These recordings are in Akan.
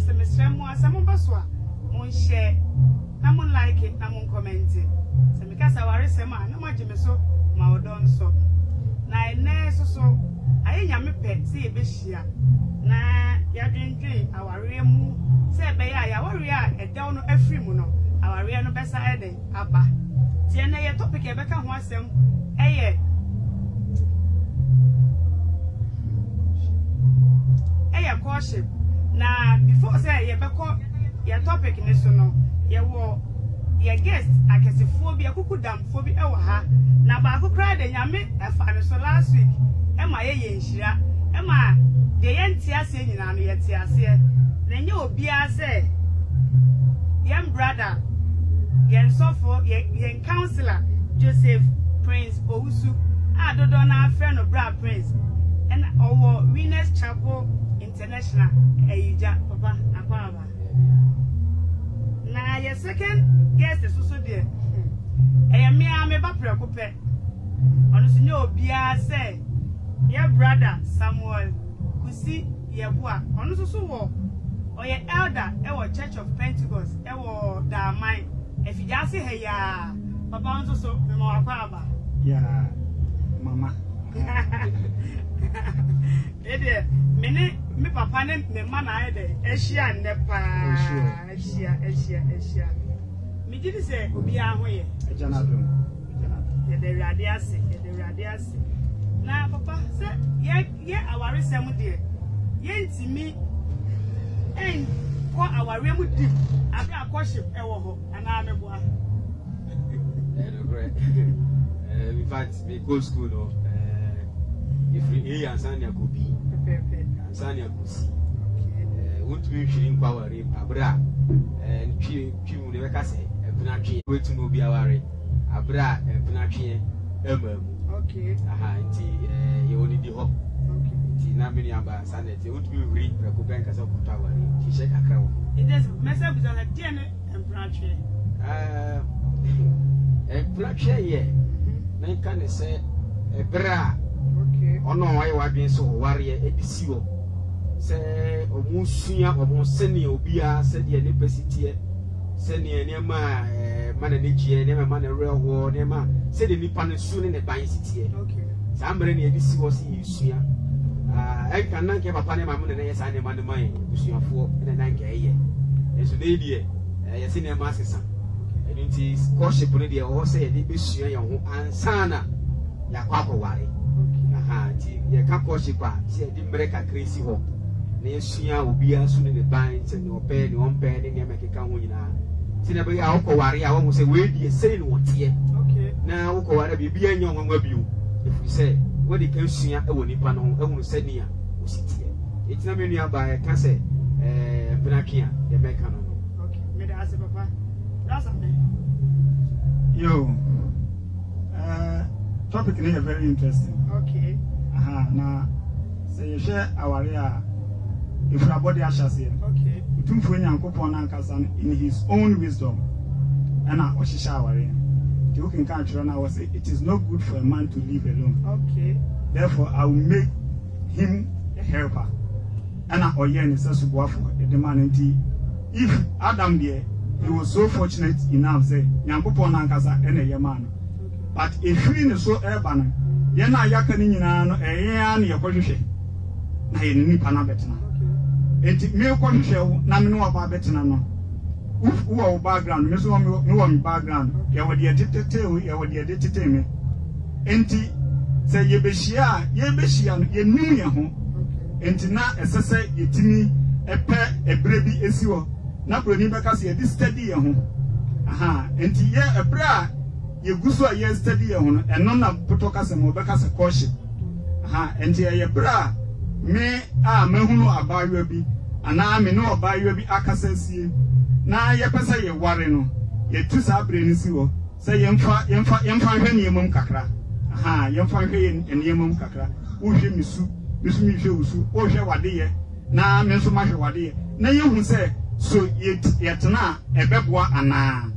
se mesrem mo asamo baso a mon share na mon like it na mon comment it se me kasa ware sem a na mo gye me so ma odon so na ene so aye nyame pe se ye be hia na ya dwendwen aware mu se be ya ya ware a edew no afiri mu no aware no besa eden aba tie na ye topic e beka ho asem eye courtship. Now, before say ye beko your topic ni so no, ye wo your guest akese phobia kukudam phobia e wa ha. Na ba ko kra de nyame e fa no so last week. E ma ye nhira. E ma de ye ntia se nyina no ye tia se. Na nye obi a say young brother, yen sofo, yen counselor Joseph Prince Owusu adodo na friend of Bra Prince. And our Winners Chapel International Eija Papa Akwaba. Now your second guest is also there. Me ba preocupe. Honestly, no bia say your brother Samuel Kusi Yebua. Honestly, so or your elder our Church of Pentecost our Damai. If you just say hey ya Papa also me Akwaba. Yeah, Mama. Ede me papa ne me mana ede ehia nnepa ehia me gidi se obi ahoye ejanadum ye de rade ase na papa se ye aware sem de ye ntimi en ko aware mu di abi akoship ewo ho ana me boa no great in fact me go school no if we Ansania could be Ansania could see. Would be shooting power Abra and Chimu Nevacase, and Punachi, wait to move Biawari, Abra and Punachi, okay. Aha, you only the hope. Okay. Namini Aba Sanet, it would be read Rakubankas of Putawari. She shake a crown. It is message with a dinner and Punachi. And Punachi, yeah. Then can say a bra. Ono why wadwen so warrior edisiwo se omusuya omoseni obia se de ne pesitiye se ne nema mana ne gie ne mana rewo ne ma se de nipa ne su ne ban sitiye okay sa ambre ne edisiwo si yusuya enka nanke papa ne mamu ne yesa ne manu man busuafo ne nanke eye eso ne die yesi ne ma sesa edunti courtship ne de o se de besua ye ho ansana yakwa ware ye ka koshipa se di mreka krisi ho na esua obia su ne ban se ne ope ne ompe ne mekeka ho nyina ti na be ya okoware a wo se we die sei ne wotie okay na okoware bibia nya onwa biu if say we de ka sua e woni pa no ehunu se ne a ositie etina me nua ba ka se penakea ye meka no okay me da ase papa that's me yo topic is very interesting. Okay. Now, say you share our area if your body ashes here. Okay. Between Funy and Kopon and Kasan in his own wisdom, and I was shower. The working country now was it is not good for a man to live alone. Okay. Therefore, I will make him a helper. And I oyen is also go for the man. If Adam there, he was so fortunate enough, say, Yankopon and Kasa and a man. But if you so urban, Yana Yakanina, no, and your condition. I need Pana Betna. It may condition, Namino about Betna. Who are background, Miss Woman background, you were the addicted to, you were the addicted to me. Enti say Yebeshia, ye knew your home. Enti na SSA, Yetini, a pair, a baby, as you are. Not running because you're this steady your home. Aha, enti ye a bra. You go so a year study on and none of Putokas and Mobekas a caution. Aha, and ye bra me mehuno about you be, and I may know about you be Akasensi. Now ye pesa ye warreno, ye two sabrinisiwo, say yemfa yemum kakra. Aha, yemfa and yemum kakra. Ushi misu, misu, Osha wadi, na mensumasha wadi. Na you say, so yet na a bebwa ana.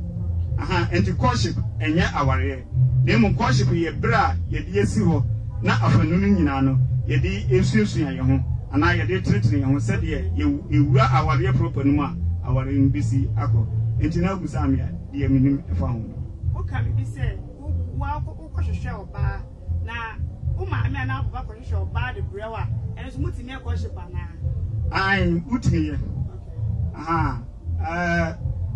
Aha, and to courtship and yet our ear. Name courtship ye bra, ye dear siho, not of a nooninano, ye de Esusia your home. and I did treating and said, you were our proper numa, our NBC Ako. It's now Busamia, dear minimum found. What can be said? Who was show bar now? I mean, now, what show bar the brewer and it's muting your question by now. I'm Utmi.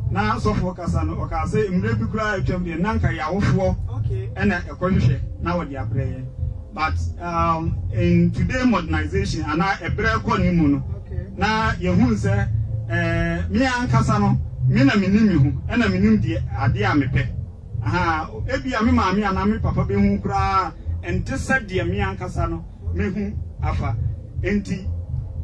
Now, so focus on what I say, maybe cry to the Nanka Yawfo, okay, and a question now what they are praying. But in today modernization, and I a break on him. Now, you say, me and Casano, Mina Minimu, and a minim de Adia Mepe. Ebi a mammy and Ami Papa Bimu cry, and just said, dear me and Casano, me whom afa, enti,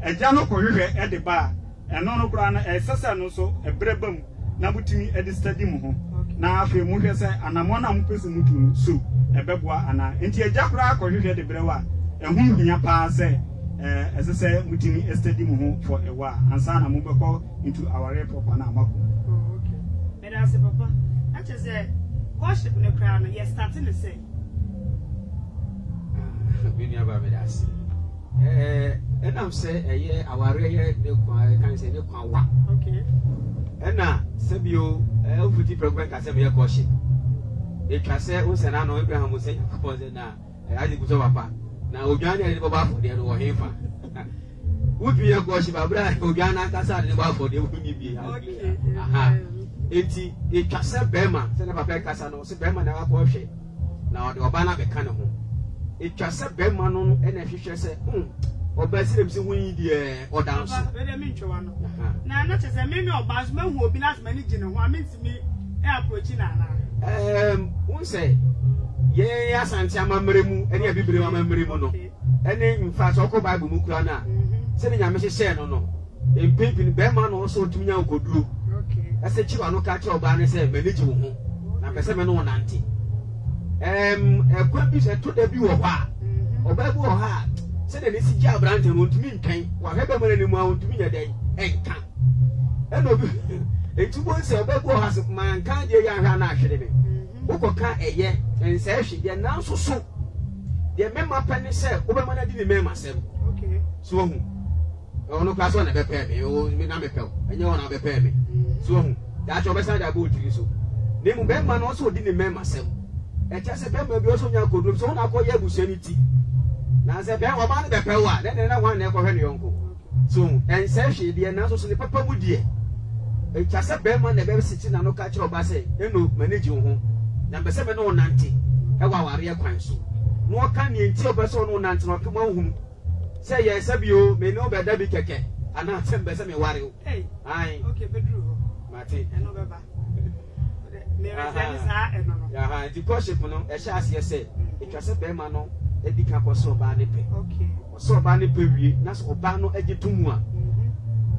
a Jano Corriere at the bar, and no grana, a Sassano so, a brebum. Nabutimi at the stadium. Now, if you move yourself, and I'm one of person so a bebwa and I into a jackra or you hear the brewer, and whom you pass, as I say, Mutimi a stadium for a while, and Sana Mubako into our airport Panama. Okay. And I said, Papa, I just said, worship in the crown, yes, starting to say. We never made us. And I'm saying, a year, our rear, I can't say, okay. And now, Sabio, Elfuti program can say, "We are cautious." It can say, "Who said I know Abraham was saying, now, I think so, Papa. Now, Uganda is about for the other him. Would be a cautious, Abraham, Uganda, Casa, about for the would be. Aha. It can say, Bema, Senator Papa Casano, say, Bema, never cautious. Now, the Obana be kind of home. It can say, Bema, and if you say, or best him win the or dance. Now, not as a many of Basman who will be not managing who means me approaching. One say, yes, and Sama Merimu, any of you memory mono. And in fact, Oko Bible Mukrana, sending a message say no. In Pimpin Berman also to me could do. I said, you are no catch your banner, say, Medici, number 7 on auntie. A quampus at 2 debut of her, or Bible or heart. Said this is your brand and won't mean kind, whatever anymore to me a day, and can. And it's once a Bible has of mankind, your young actually. Oko can a year, and says she did now so. The member penny said, Overman didn't remember myself. Okay. So, oh, no class on a prepare me, oh, me not repel, and you want to prepare me. So, that's your best I go to you so. Name Berman also didn't remember myself. And just a member also could do so. I call you sanity. Now, I said, "Bear one the power, then I want never any uncle." So, and says she, the announcer, the papa would dear. It just a bearman, the baby sitting and no catch your bassy, you know, manage your home. Number 7 or 90, a warrior council. Nor can you tell person or 90 or come home. Say, yes, you may know better be keke, and not send better me worry. Hey, I, okay, but you, Martin, and over. Yeah, the worship, a chassis said, it was a bearman. Edi kan ko so ba ne pe. Okay. So ba ne pe wie na so ba no agi tumua.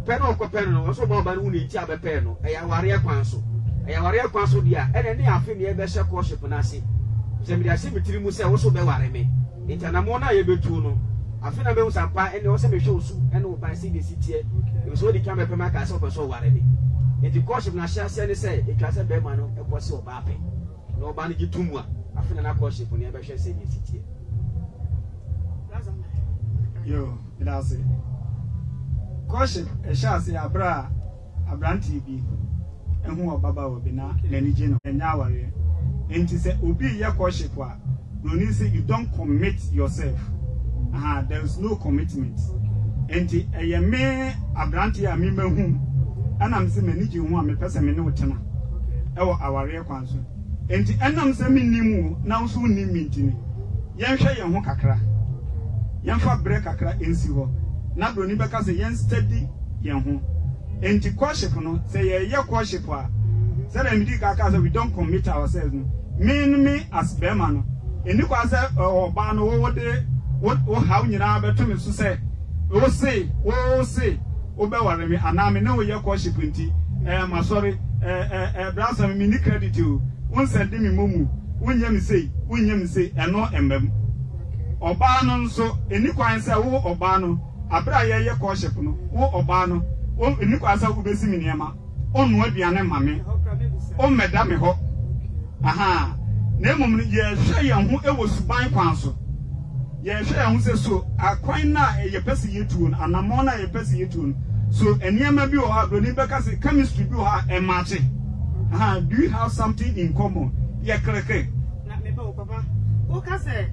Pe no ko pe no so ba ba no ni ti abepe no. E ya ware kwan so. E ya ware kwan so dia. E ne afi ne e be hye worship na ase. Se mi dia se mitiri mu se wo so be ware me. Nti na mo na ye betu no. Afi na be hu sampa e ne wo se me hwe osu e ne wo ban se de sitie. E so di kan be pe ma ka se wo so ware me. Nti worship na hye ase ne se e twa se be ma no e ko se wo ba pe. Na wo ba ne gi tumua. Afi na worship ne e be hwe se de sitie. Yo, that's it. Worship, a chassis, a bra, a brand TV, and who are Baba will be now, Lenigino, and Yawari. And to say, Ubi ya worship, no need say you don't commit yourself. There is no commitment. And a me a brand here, me whom, and I'm saying, many you want me person, me no tenor. Our real council. And the end I'm saying, Nimu, now soon name me. Yansha Yamokakra. Yamfa break akra ensi ho na broni beka se yen steady yen ho enti worship no say ye worship a say na midi kaka say we don't commit ourselves no me as bema no eni kwa say oba no wo de wo how nyina beto me so say wo say wo be ware me ana me na wo ye worship nti ma sorry brother me ni credit o won send me momu wonye me say eno embem oba no nso eni kwan se wo oba no abra ye worship no wo oba no eni kwan se wo besi mi niema onu aduane mame o meda me ho aha na emom ye hwe ye ho ewo suban kwan so Yeah, who says so. A coin na a person you tune, and a mona a person you tune. So, and near maybe you have because chemistry you have a match. Do you have something in common? Yeah, correct. Not me, Papa. Okay, say,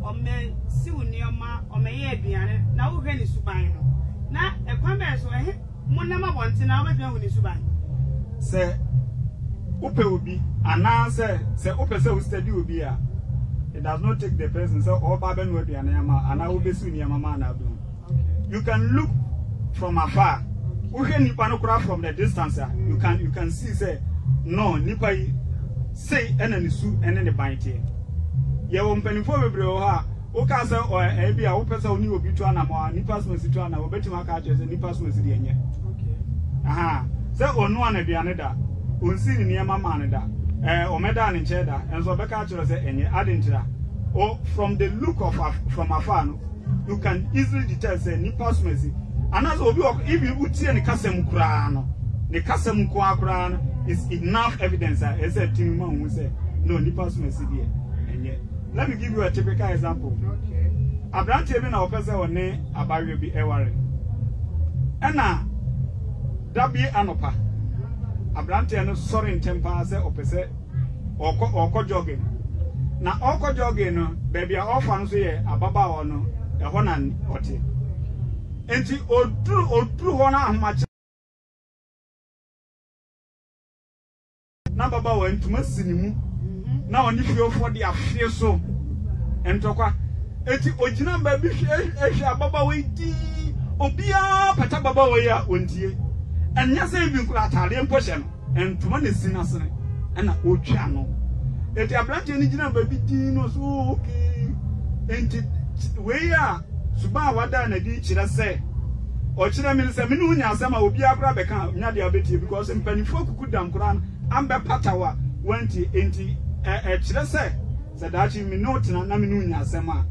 or me, see when your ma or me, Biana, now when is Subino. Now, a commerce, one number one, and I will when is Subino. Say, Ope will be, and now say, Ope so steady will be. It does not take the person, so all Baben will be an Yama, and I will be soon Yamama now. You can look from afar. We can Nipanokra from the distance. You can see, say, no, Nipai say, and then su and then the bite here. You won't penny for Bro, Okasa or Abia, Opesa only will be to Anama, Nipas Mesituana, or Betty Macatches and Nipas Mesidiana. Aha, so on one of the another, unseen near Mamma. Or Medan in Cheddar, and so Becca say, and you add into that. Or from the look of from afar, you can easily detect, say, Nipas Messi. And as if you would see any Casem Kurano, the Casem Kuakran is enough evidence, as a team who say, no, Nipas Messi. And yet, let me give you a typical example. A branch even our person or name about you be Ewari. And now, that be Anopa. A branch and sorry in temper, say, opposite or jogging. Now, all jogging, baby, I often say a baba or no, a honan or tea. And she or true honor much. Now, Baba went to Massinimu. Now, if you're for the affair so and talk, it's original baby, Baba waiting, Obia, Patababa, won't ye? And yes, I will put Italian person and to one is sinners and a old channel. It's a branch original baby, Dino, so okay. And we are Suba Wada and a ditch, I say. Or China Minister Minunia, some will be a Brabeca, Nadia Betty, because in Penny Folk could damn Kran, Amber Patawa went into a Chile, said that you may not Naminunia Sama.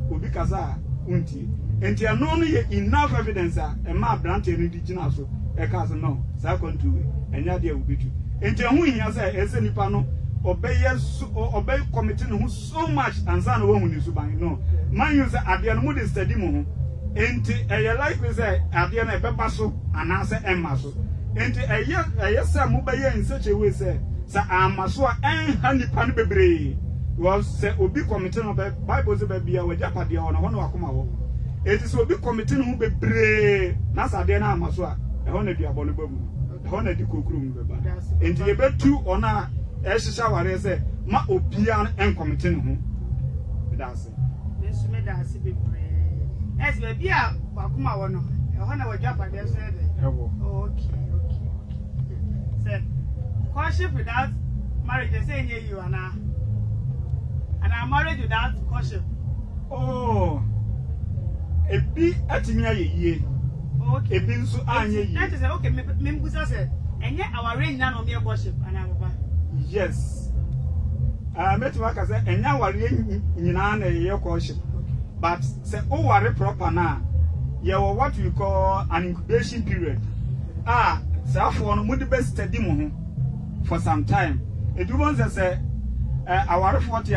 Ubikaza, Unti. And you are not enough evidence, and my branch indigenous, a cousin no, second to it, and Nadia will be true. And you are as any panel, obey committing who so much and son woman is by no. My user at the Moody Stadium. And a life is a Adiana Bebaso and answer Emmaso. And a yes, Mubaya in such a way, say, Sir Amaswa and Honey Panbebre was said, Obi committing of Bibles of Baby or Japadi on one Wakumao. It is Obi committing who be brave, Nasa Diana Maswa, a honor the abominable, a honor the cookroom. And the bed two on a Eshawa say, Ma Opian and committing whom. That's it. This made us be brave. Yes, maybe I Wakuma one. I want to drop at the okay. Said, courtship without marriage, they say you are now. And I'm married without courtship. Oh, a bit at me a year. Okay, been so annually. That is okay. Mimbusa said, and yet our rain none of your courtship. And I'm yes. I met Waka said, and now we're in your courtship. But say, oh, are proper now. You are what we call an incubation period. So for the best study for some time. It was say, our 40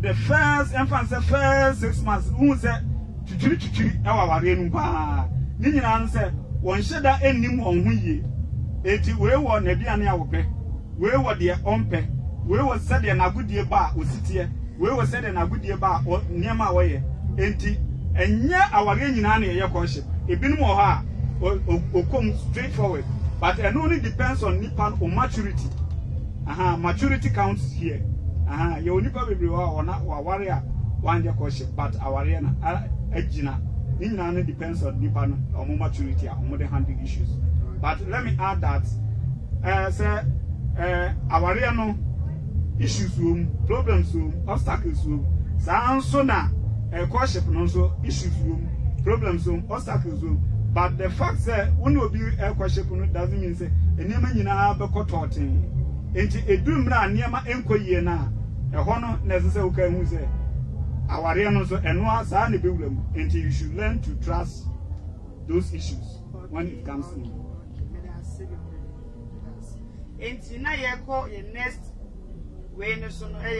the first infant, the first 6 months, who said, our rain bar. Didn't answer, one shed that any more we 80 we were Nebiania Ope. We were their own pay. We were said in a good dear bar, was sit here. We were said in a good dear bar or near my way. And yeah, our rain in your courtship. It been more hard or come straightforward. But it only depends on Nippon or maturity. Maturity counts here. You only probably or not or warrior one your courtship, but our arena Ejina. It depends on Nippon or more maturity or more handling issues. But let me add that sir, our arena issues room, problems room, obstacles room. So now a courtship also issues room, problems room, obstacles room. But the fact that when you be a courtship doesn't mean say a name in a becotorting. Into a doom near my enquiry now. A honor necessary can say our renos and was only building until you should learn to trust those issues when it comes in. And now you call your next way,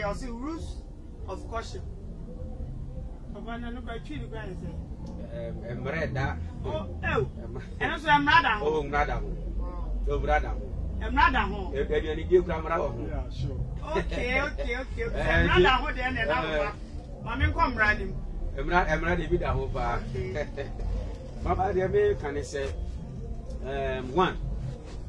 also rules of courtship. Papa na no kwa twi ni kwa ese. Emreda. Oh, eno so emrada ho. Oh, emrada ho. Oh, emrada ho. Emrada ho. Eduane die kura mra ho. Yeah, sure. Okay. Emrada ho de na na. Mama nko mradim. Emrada bi da ho pa. Mama de me kan say one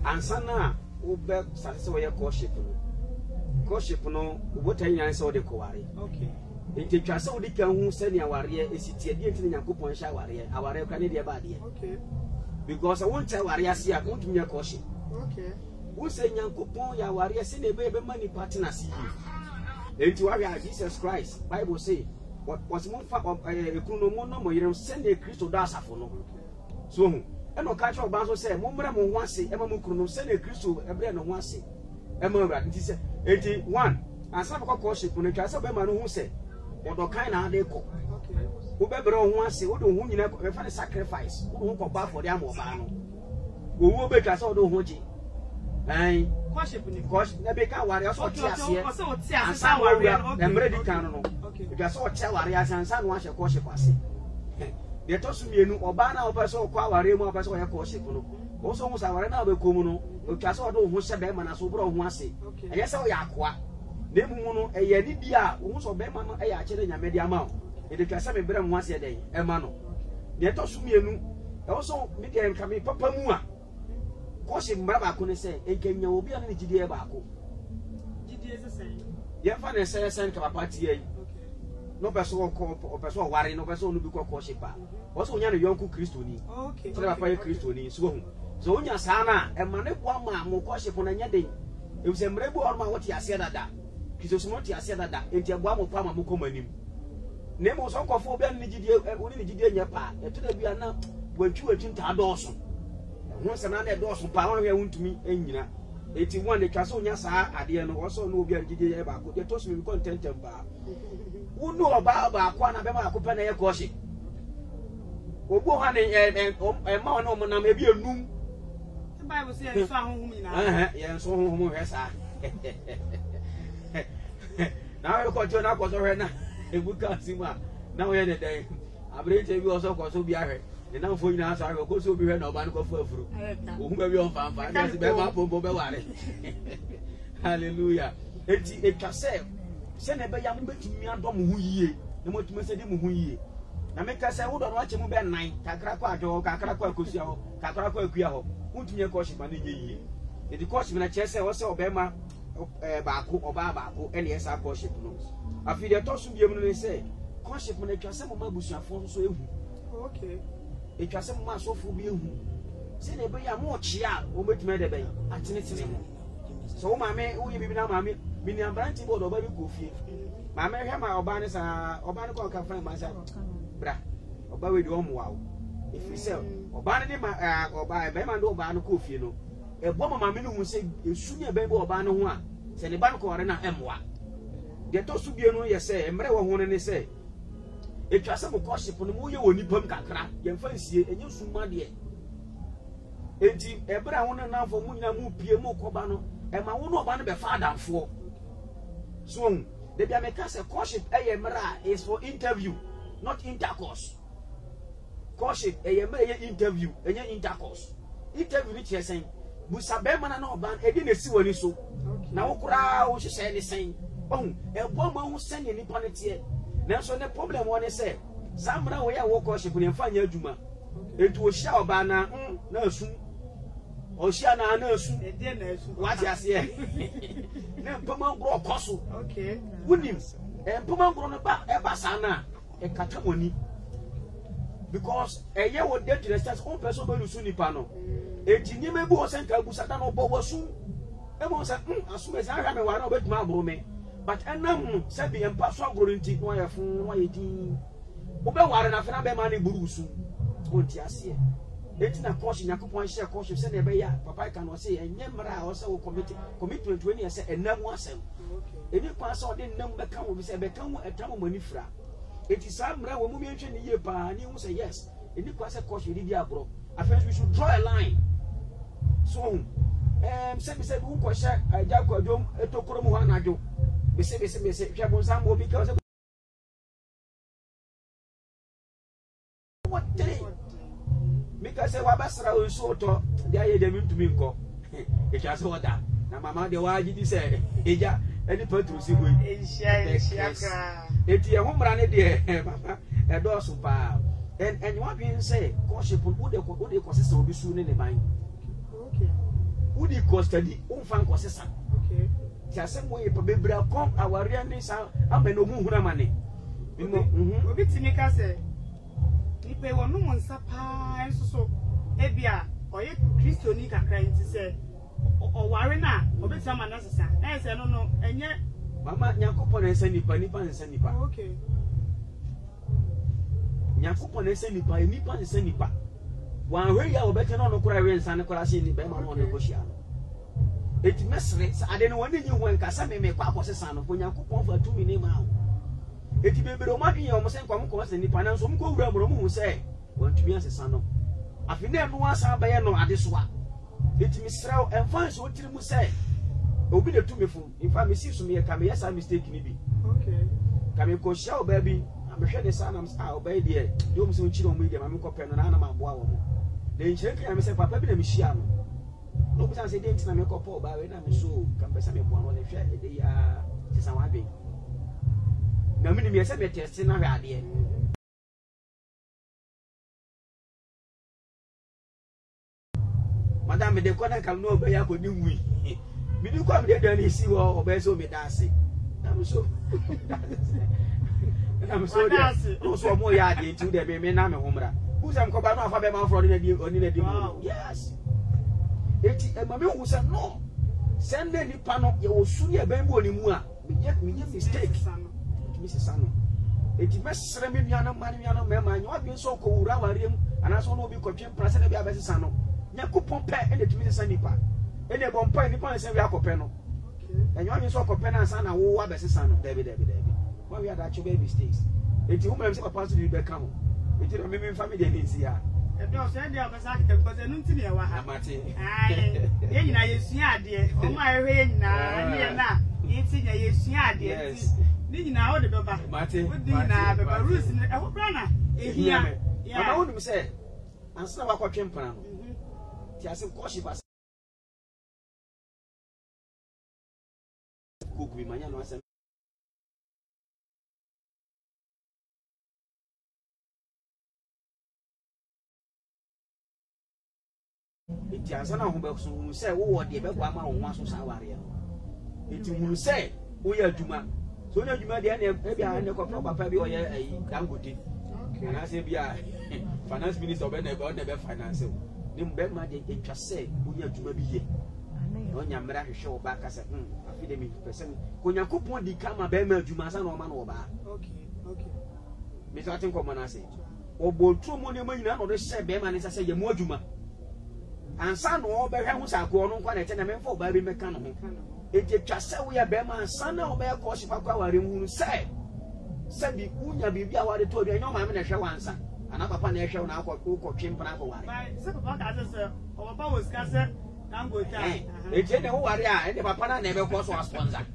ansana wo be sase wo ye courtship no. Courtship no wo tan yan say wo de ko ware. Okay. Enti twa say wo de kan hu se ne aware esitie die enti Nyankopon hya aware kwa ne de ba de. Okay. Because I won't tell ware ase a won't me courtship. Okay. Wo se Nyankopon ya ware se ne be mani partners yi. Enti wa ya Jesus Christ Bible say was mo fa ekunu mo no mo yere se ne Kristo da asafo no. So e no ka cho ba so say mo mre mo ho ase e ma mo kunu no se ne Kristo e bre no ho ase e ma bra nti se enti one asa ko courtship no twa se be ma no hu se odo kan na ade ko. Okay. Wo be bre ho ase wo do ho nyina e fa sacrifice wo ho ko ba for dem oba no. Wo be twa se wo do ho ji. Ai Courtship ni. Courtship na be ka ware so ti ase. O se o ti ase sa ware. Okay. Emre di kan no. Okay. Twa se o ti ware ase ansa no ahye courtship ase. De to so mienu oba na oba so kwa ware mu oba so ye courtship no. Wo so mu sa ware na oba komu no. O twa se o do ho hye be ma na so bro ho ase. Eye se o ya akoa. Na emu no eye ni bia wo so be ma no eye a kire nyame de ama o. E de twa se me bre mu ase den e ma no. De to so mienu e wo so me de nka me papa mu a courtship mbra ba ko ne se enkenya obi an ne gidie ba ko. Gidie se sen. Ye fa ne se sen ka papa tie yi. No person ko person ware no person no bi ko courtship ba. Wo so nya ne yonku Kristoni. Okay. So papa ye Kristoni so hu. So onya saa na e ma ne boa ma mo courtship na nya den. E bi se mre bo orma wo ti ase dada. Kristo so mo ti ase dada. Enti boa mo pa ma mo ko manim. Ne mo so kofo obi an ne gidie oni ne gidie nya pa. E to da bi ana wantwi nta do so. Won se na na do so pa won we wuntumi enyina. Eti won de twa so nya saa ade no wo so no obi an gidie e ba ko. De to so mi contentem ba. Unu oba ba kwa na be ma akopɛ na ye courtship. Ogbo ha ne ma ona mo nam e bi enum. The Bible say so ahonhom nyina. Ye so honhom hwe sa. Na we ko jo na ko so hwe na ebuka sima. Na we ne den. Abrete bi oso ko so bi ahwe. Ne na fo nyina sa ahwe ko so bi hwe na oba ne ko fu afuru. Ohuma bi on fanfa. Na se be ma pompo be ware. Hallelujah. Eti etwa se na be ya mo betumi adom ho yie na mo tumi se di mo ho yie na me ka se wo do no ache mo be nan kakra kwa ajo kakra kwa akosia ho kakra kwa akua ho mutumi courtship na nye yie e di courtship na che se wo se obema ba ko oba ba ko ene esa courtship no afi de to so biem no ne se courtship na twa se mo mabusuafo so ehu. Okay. E twa se mo masofo bi ehu se na be ya mo chia o betumi de be atenetene mo so maame wo ye bibi na maame bini ambranti bodo oba bi kofie maame hwe ma oba ne sa oba ne ko ka fan ma sa bra oba we di omoa wo if say oba ne ma oba be ma ndo oba ne kofie no e bo maame no hu se esu ne be oba ne ho a se ne ba ne ko ore na emoa de to su bie no ye se emre wo ho ne se etwa se mo courtship no mo ye woni pam kakra ye mfa nsie enye suma de enti ebra ho ne na fo mu nyina mu pie mo ko ba no e ma wo no oba ne be fa adamfo. So, the Biamekase courtship is for interview, not intercourse. Courtship interview, intercourse. Interview which is saying, Busabemana no ban, a didn't see when you so. Now, crowd, she said the same. Oh, a woman who send any panetier. Now, so the problem one is said, Samra way I walk courtship when you find your Juma. It was shower banner, no soon. Oceana nurse, what you say? Puma grow cosso. Okay. Wouldn't and Puma grown about Ebasana, a catamoni. Because a year would get to the stats on person by Lusunipano. A Jinime was sent to Busatano Bowasu. Emma said, as soon as I have a one of it, my brome. But a number said the impartial growing tea, why a fool, why it is. Obewa na fena be mani burusu. Onti ase. Eti na course Yakopon share course se na be ya papa kan o se enye mra o se wo commitment we ni se enam asem. Eni kwa se o de nam be kan wo bi se be kan wo etam mani fra. Eti sa mra wo mu mi ntwe ni ye pa ni hu se yes. Eni kwa se course di agro. After we should draw a line. So se bi se bu ko share Jacob adom etokoro mu ha na adwo. Be se hwe bon sam obi ka say wabasra o so to dia ye dem ntumi nko e twa se oda na mama de wa gidi say eja eni patru si boy ehia kra eti e ho mra ne de mama e do so pa and what being say courtship wo de ko sesa obi su ne ban okay wo di ko study wo fan ko sesa okay ti asem wo ye pa bebra kom aware ne sa ameno mu huna mane obi timi ka say ipe wonu mo nsa pa enso so ebia oye kristoni kakra nti say oware na obi tama na sesa na say no enye mama nyakopon ensa nipa ensa nipa okay nyakopon ensa nipa ensa nipa wan hwe ya obete no kora we ensa ne kora se ni be ma no ne koshia no eti mesre ade no woni nyi ho nkasa me kwa akosesa no fo nyakopon fa tumi ne ma eti bebere o madwen ya o mo se nkwam ko se nipa na so mo ko wura mo mo hu se won tumi asesa no afi na no asa ba ye no ade so a eti misraw enfance o tiri mu se obi de tumi fu infa me si so me ka me yesa mistake ni bi okay ka me ko sha o ba bi amehwe de sa na o ba de yo mo se nchire o mo ide ma me ko pe no na na ma boa wo mo de nchire ka me se papa bi na me hia no no bi san se de ntina me ko po ba we na me so ka me se me boa no le hwe de ya ti san wa be na mini me se me test na hwe ade madam de ko na kam no ba ya ko ni wi mi di ko am de dan si wo o ba so me da se am so no so mo ya de ti de me na me homra who sam ko ba no afa be man for oni na di mo yes eti e ma me hu se no send ni pa no ye wo su ye ben bo ni mu a me ye mistake Mrs. Sano. Eti mesre me nuano mani nuano me ma nyo bi so ko wura warem ana so no bi kwatwe prase na bi abese Sano. Nyakopon pe ene tumi se Sanipa. Ene bompa nipa se wi akope no. Enyo bi so kope na Sana wo abese Sano. Debi. Wa wi ada cho be mistakes. Eti wo me se papa so bi be ka ho. Eti no me family dey ni si ya. Ebi o se dey abese akete because enu ntini e wa ha. Amate. Ai, ye nyina yesua ade. O ma ehwe nyina ne na. Iti nya yesua ade. Yes. Ni nyina o de beba. Mate. O di na beba rules ni e ho bra na. Ehia. Mama wonu se ansa wa kwatwe mpana no. Ti ase koshi bas. Kuku bi manya no ase. Iti ansa na ho be so hu se wo wo de be kwa ma wo aso sa ware no. Iti hu se wo ya adwuma. So na adwuma de na e bia ne ko papa bi o ye ayi Dangote. Okay. And I say bia finance minister be na be finance. Ni mbe ma de etwa se wo ya adwuma bi ye. No nyamra hwehwe wo ba ka se afi de mi person ko Yakopon di kama be ma adwuma sa na o ma na wo ba. Okay. Me so atin ko mo na se. Obotu mo ne ma nyina no de hye be ma ne se ye mo adwuma. Ansa no o be hwe ho sa ko no kwa na te na me mfa o ba bi meka no ho. Eti twa se wo ya be ma ansa na o be ko hye pa kwa ware hu se bi unya bibi a ware to bi enyo ma me na hwe wansa ana papa na hwe na akọ ko twempana ko ware. Se papa ka se o papa wo ska se Dangote. Eti ne wo ware a ene papa na be ko so sponsor.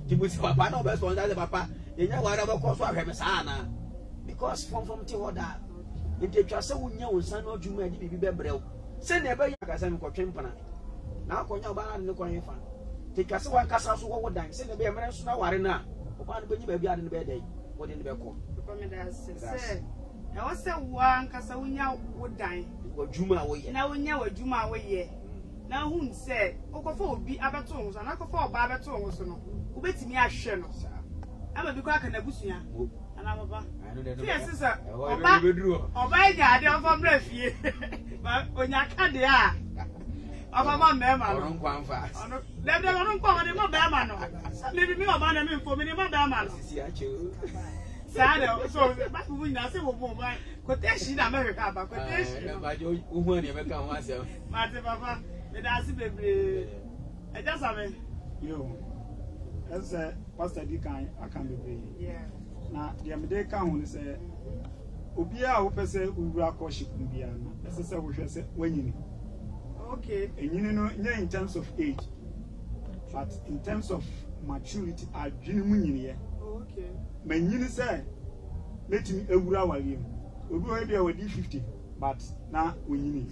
Ti bu si papa na o be sponsor se papa enya ware be ko so ahwe me sa na because from ti order. Eti twa se wo nya wonsa na odwuma adi bibi be brew. Se ne be ya ka se me ko twempana. Na akonya ba na ne ko yefa. Ti twa se wan kasa so wo dan se ne be mere so na ware na. Papa no be nyi ba bia ne be dai. Wo de ne be ko. Papa me da se. E wo se wan kasa wonya wo dan. Wadwuma wo ye. Na wonya wadwuma wo ye. Na hun se okofa obi abeto ho so na okofa oba abeto ho so no. Wo betimi ahwe no. Ama bi ko aka na busua. Ana baba. Yes sir. Oba nya ade ofa mra fie. Ba onya ka de a. Oba ma mema no. Ono kwanfa. Ono dem ono kwa de ma ba ma no. Maybe me oba na me info me ma ba ma no. Sisi acho. Sada so ba ku nya se wo bo ba. Quotation na me ka ba quotation. Ba jo uhu ani be ka ho asem. Mate papa, me da si bebre. E just ame. Yo. Ese pastor di kan akan bebre. Yeah. Na dia me de kan ho ne se obi a wo pese owura courtship bia no. Ese se wo hwe se wanyini. Okay. Enyini no in terms of age. But in terms of maturity, adwene mu nyini ye. Okay. Manyini se letimi ewura waliem. Obi ho bia wadi 50. but now we need.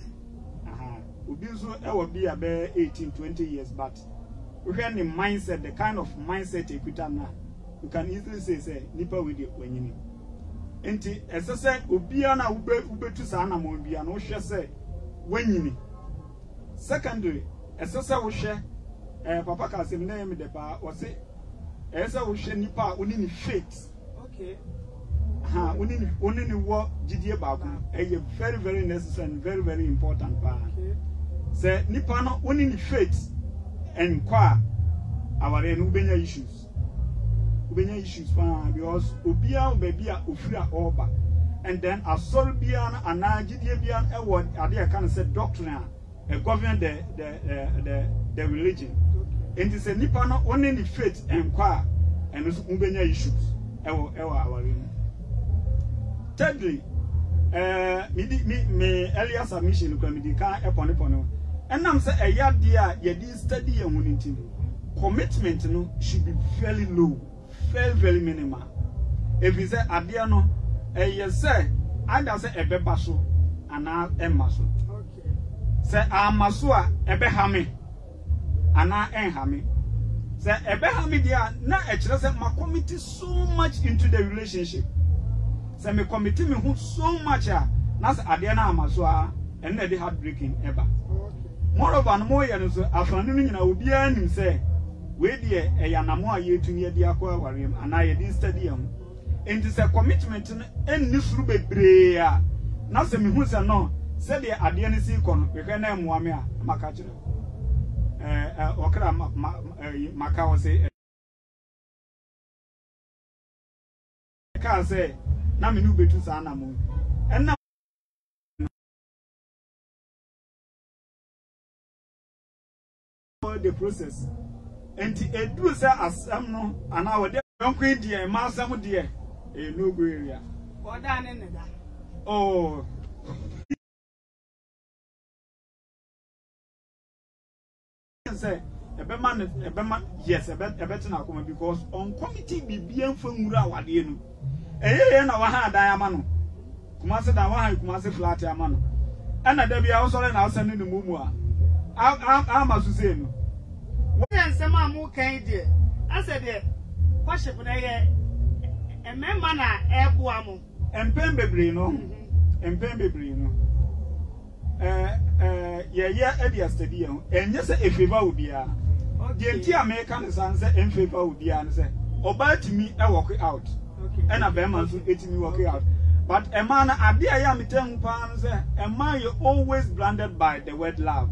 Obi so e will be about 18-20 years, but when the mindset, the kind of mindset you put on now, you can easily say nipa with you when you need. Enti esese obi ana ube tu sa na mo bia no hwe se wanyini. Secondly, esese wo hwe papa ka se na yemi de pa o se esese wo hwe nipa oni ni faith. Okay. Oni ni wo gidie ba ko very very necessary and very very important pa. Okay. Say nipa no oni ni faith and kwa aware no benya issues. Issues because obia obia ofura oba and then asorbian anagidian e word ade can say doctrine a govern the religion. And it is a nipa no only the faith and kwa and ubenya issues ewa our. Thirdly, me earlier submission committee can upon and I'm say a yard dear ye did study and unity. Commitment no should be fairly low. Very, very minimal. If you say Adiano, you say, I don't say Ebe Basu and I am Masu. Okay. Say Masua Ebe Hami and I am Hami. Say Ebe Hami, dear, now actually say my committee so much into the relationship. Say my committee me who so much that's Adiana Masua and they heartbreaking ever. Moreover, more than so, after noon, I will be him say. We dear a yanamo ye to near the aquarium and I did stadium. And it is a commitment and this rube brea. Nothing who's a no, said the Adiana Sikon, we can name Wamia, Macacha. Okra Macao say, I can't say, Naminu Betu Sanamu. And now the process. And it do say as no and our don't quit dear, Massam dear, a no area. What done in that? Oh, say a beman, yes, a better now come because on committee be bien from Mura Wadienu. A now I had Diamano. Kumasa Dawa, Kumasa Flat Amano. And there be also an outside in the Mumua. I'm a Suzanne. When someone more kind dear, I said, worship a member na Airbuamo and Pembebrino and Pembebrino. Yeah, Eddie Stadium, and yes, a favor would be a. The entire American answer in favor would be answer. Or by to me, I walk out. And a bearman to 18 me walk out. But a man, I dear young 10 pounds, a man you always blinded by the word love.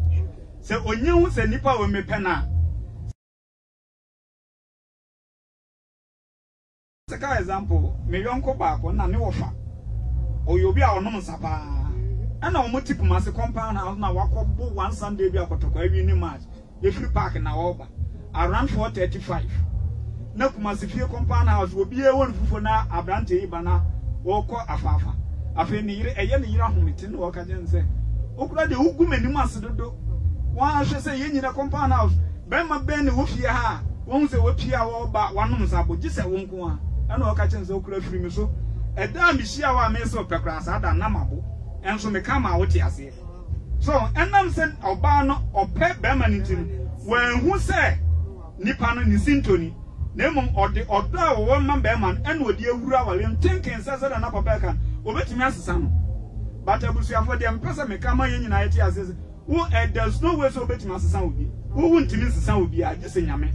So when you say Nipa with me penna. Second example, me yonko bako na ne wofa. Oyobi a onom sapa. And I multiple mass compound house na wakobo one Sunday be akotoko every ni match. Ye free park na oba. Around 4:35. Na kumasi fie compound house will be a one fufu na abrante ibana woko afafa. Afi ni yire eye ni yire ahomete no waka je nse. Okura de ugu menim asedodo. Wan ahwe se ye nyina compound house. Be ma be ne wo fie ha. Won se wo pia wo ba wanom sabo gise wonko a. And all catchings okra free me so. A damn shia wa me so pecras ada namabo. And so me come out here. So, and I'm saying, Obano or pet Bermanity. When who say Nippon ni Sintoni, Nemo or the order one man Berman, and would you William thinking says an upper backer, or bet me as some. But I will say for the person me come in United as who there's no way so bet me as a son would be. Who wouldn't miss the son would be? I just say Yame.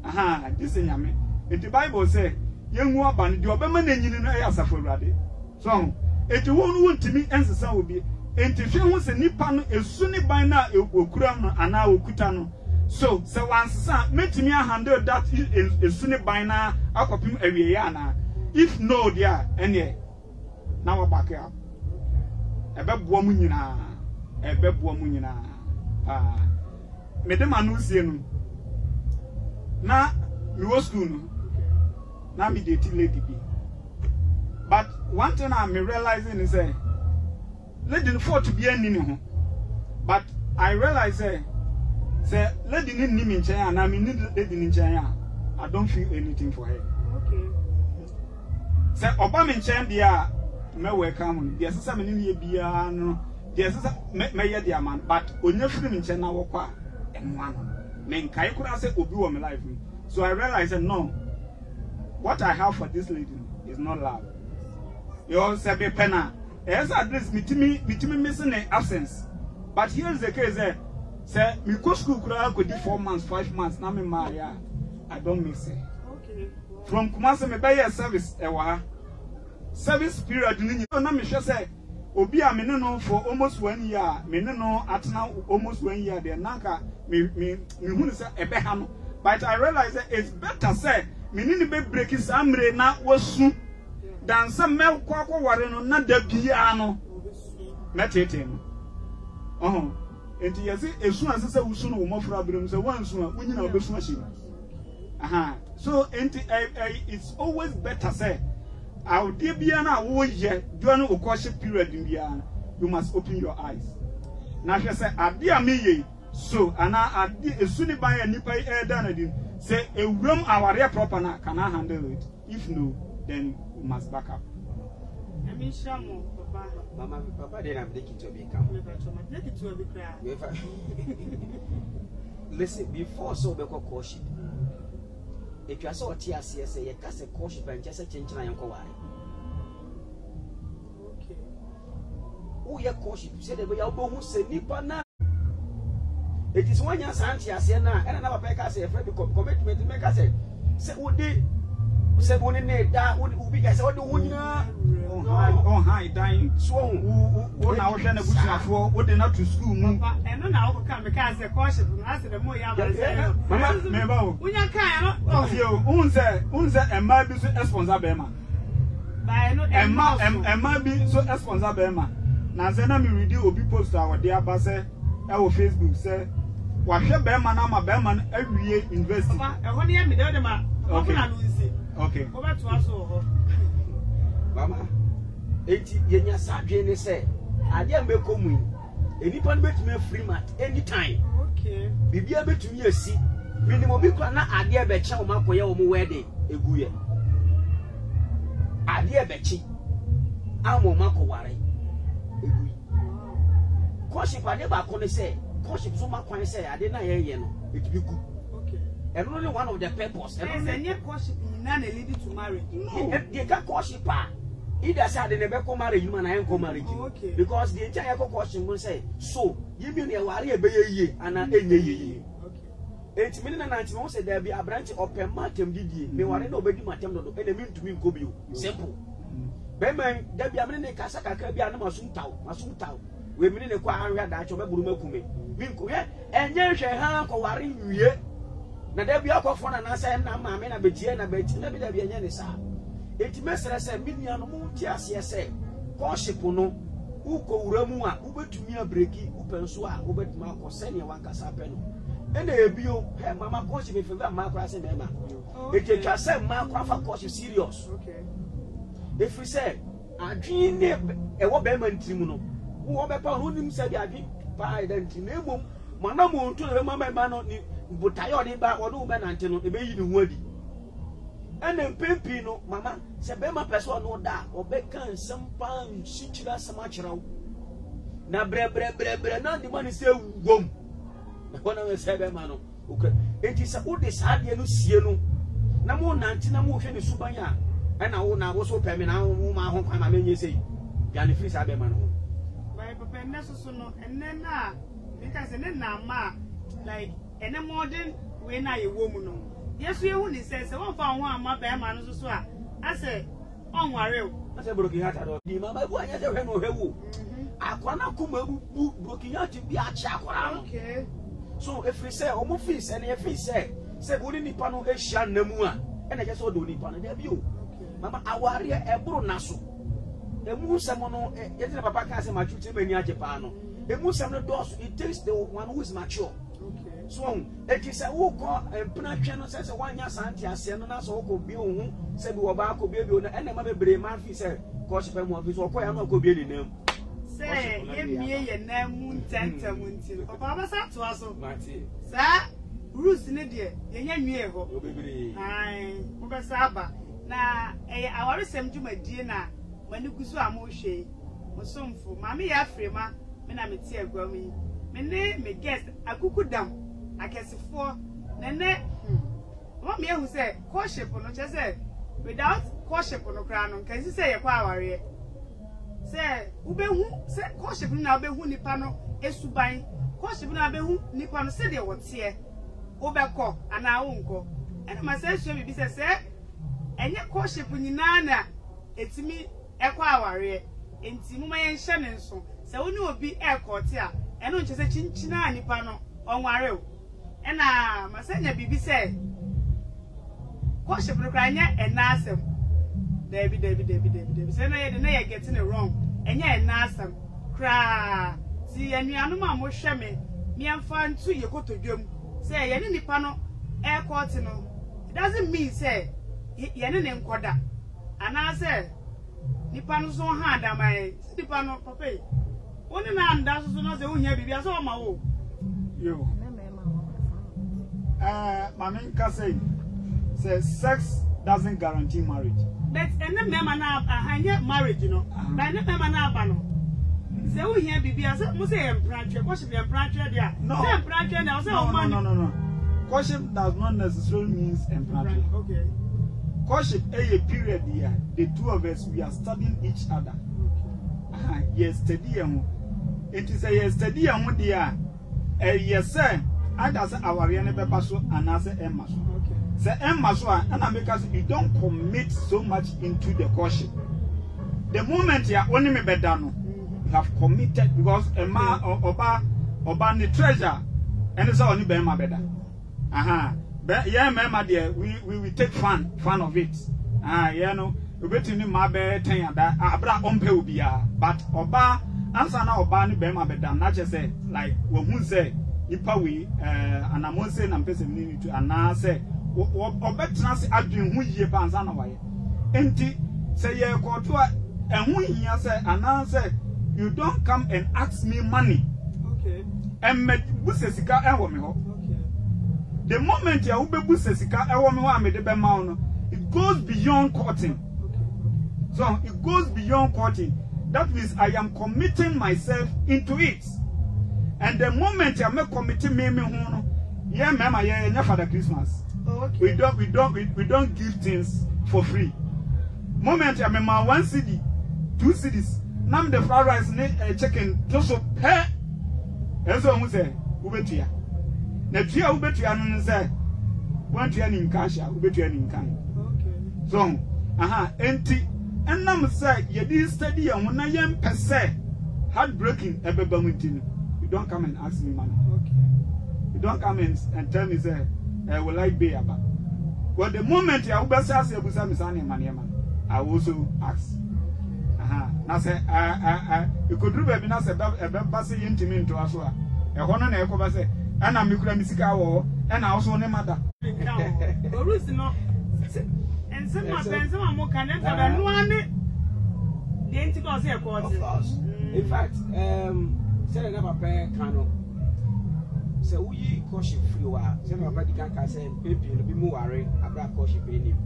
Aha, this in Yame. If the Bible say, young woman, the Obama in Ayasa for Radi. So, it won't to me and the son will be. And if you want a Nippon, a sunny by now, it will crown and now Kutano. So once son, make me a handle that is sunny by now, I'll copy every yana. If no, dear, and yet, now back up. A beb woman, a beb woman, Madame Anusian. Now, you was school. Now, me dating lady be. But one thing I'm realizing is that let the fault to be any. But I realize say let the name in China and I mean lady in China. I don't feel anything for her. Okay. Say Obama in China me welcome the sister me ni bia no the sister me ye the man but onye free me nche na wo kwa enwa no me nkai kura say obi wo me life so I realized no what I have for this lady is not love you all say be pena yes at least mitimi missing the absence but here's the case say me go school kura go di 4 months 5 months na me maria I don't miss it okay from Kumasi me buy service service period ni na me hwe say obi a me no for almost 1 year me no atena almost 1 year there nanka me hu say ebe ha no but I realize that it's better say me ni be break samre na wasu dan say me kwakwa ware no na da bia no metete no enti yesi esu asese wusu no wo mofra brem say wansu a wunyina obesu ashi so it's always better say our dear Biana wo ye during a courtship period in Biana you must open your eyes now she say adia me ye so and adi esuni buy a nipa e dan say a room our proper na can I handle it if no then we must back up I mean shamo papa then I'm taking to be come listen before so be courtship if you are so TSC say you can say courtship and just change na yanko ware okay who your courtship say the way you go who say nipa na it is one year santi ase na and na papa ka say friend commitment make say who dey say who ne da who be guys who dey who nyina on high dying so who na wo hwe na busuafo who dey not to school mu papa eno na wo ka me ka say courtship na say the mo ya ba say mama me ba wo unya kan no yo unse emma bi so sponsor be ma ba eno emma bi so sponsor be ma na say na me read obi post our dey aba say e wo Facebook say wa hwe be ma na ma be ma awie university papa e ho ne me de ma okay na luisi okay go back to us ho mama enti yenya sadwe ne say ade am be komu enipa no betumi free mat anytime okay bibia betumi asi minimum bi kwa na ade be che o makoye o mo wedding eguye ade be che amo makoware eguye courtship ade ba ko ne say courtship so makwan say ade na ye no etumi gu okay and only one of the purpose and any courtship na lead to marriage they can courtship either say ade ne be ko marriage man na enko marriage because the entire courtship will say so you mean you ware e be ye ana enye ye enti me na nanti mo say there be a branch open matem didie me ware na obedi matem do e na me ntumi nko bi o simple be man da bia me ne kasa kakra bia na masum taw we me ne kwa anhwa da acho be buru makume mi nko he enye hwe ha ko ware wie na da bia ko fo na say na ma me na betie na beti na bi da bia enye ne sa enti mesere say me nua no mo ti ase say courtship no uko uramu a ubetumi abreki upenso a ubetuma akose ne wankasa pe no ene ebio he mama courtship me favor ma kwa say mema eti twa say ma kwa fa courtship serious okay if we say adwin ne e wo be ma ntirim no wo be pa no nim say bi adwin pa identity na emom mana mo ntu na mama ma no ni butayo ni ba wo do be nante no e be yi ni hu adi ene pempi no mama se be ma person no da obeka nsem pa nchikira sama kirawo na bre na ndi mani se wom na kona we se be ma no okay enti se wo de saade no sie no na mo nante na mo hwe ne suban a ena wo na wo so pemi na wo ma ho kwa ma menye sei ya ne free sa be ma no bai papa na so no enne na because enne na ma like enne modern we na ye wo mu no yesu ehu ni say won fa ho ama be ma no so a ase on ware o ase broki hata do di mama bu anya se hwe no hwewu akwana kuma bu broki hata bi a cha akwana no okay so if we say omo fees and if we say boni nipa no ehia namu a ena je so do nipa no da bi o mama aware ebro naso emu sem no yete papa ka se mature mani age pa no emu sem no dos it takes the one who is mature okay so it is a wo ko empna twa no se wanya santi ase no na so ko bi ohun se bi wo ba ko bi no ena ma bebre ma fi se ko se pe mo fi so ko ya no ko bi ni nam say ye mie ye na mu ntenta mu nti papa ba sa to aso mati sa rules ne de ye nya nwie ho o bebre ai mo ba sa ba na aware sem dwumadie na when you go so amushe, Musumfu, Mammy Afrima, when I'm a tear growing. My name, me guest, a cuckoo dam. I guess for Nene. What me who say, courtship on what I say, without courtship on the crown, can you say a power? Say, Ube who say courtship now be who nipano, Esubai, courtship now be who nipano city or what's here. Obeko, and I won't go. And my session will be say, and your courtship when you nana, it's me, a power. In Timuma and Shannon, so when you will be air court here, and don't just a chinchina nipano on Wario. And my son, Bibi said, courtship no cry and nasem. David. Say no, you're getting it wrong. And yeah, nasem. Cry. See, and you are no more shame. Me and fan too, you go to Jum. Say, you're in the panel, air court, no. It doesn't mean, say, you're in the quarter. And I say, Nipano so hard, am I? Nipano, papa. Only man does not say, oh, yeah, baby, I saw my own. You. Mammy Cassay says sex doesn't guarantee marriage. But and the man I get married, you know. But the man abano. So we here be as a Muslim branch, worship and branch there. No, no. Courtship does not necessarily mean empranchment. Okay. Courtship a period here. The two of us we are studying each other. Yes, study it is a study and dear. Yes, sir. And as our Rianne Paso and as Emma. Say Emma, and because you don't commit so much into the courtship. The moment you are only me bedano, you have committed because a man oba the treasure and it's only Bema beda. But yeah, Mamma dear, we will take fun of it. You know, we bet in my bed, that Abra Ompe will be but Oba answer now Oba Bema beda, not just say like when who say. Ipa we and I'm saying I'm person need to and say better say adwin hu yie pa ansa na waye enti say ye go to and hu hia say and say you don't come and ask me money okay and me busa sika e wo me ho okay the moment ya wo be busa sika e wo me ho a me de be ma no it goes beyond courting okay so it goes beyond courting that means I am committing myself into it. And the moment I make committee me yeah, mama, yeah, Father Christmas. Okay. We don't give things for free. Moment I remember 1 cedi, 2 cedis. Now the fried rice chicken just so pay. That's what we say. Ubetia. The tia ubetia and say, one tia in cash, ubetia in kind. Okay. So, empty. And now say, you did study and when I am per se heartbreaking ever bumping. Don't come and ask me money. Okay. You don't come and tell me, say, will I pay about? Well, the moment you will say, I will also ask. Now say, you could do baby, now say, a passing intimate to us. A honor and echo say, and I'm Mikra and I also name mother. And some of them more can enter the one. The antidote here, of course. In fact, say never pay cano. Say we courtship free wa. Say never pay can say baby no be more worry about courtship in him.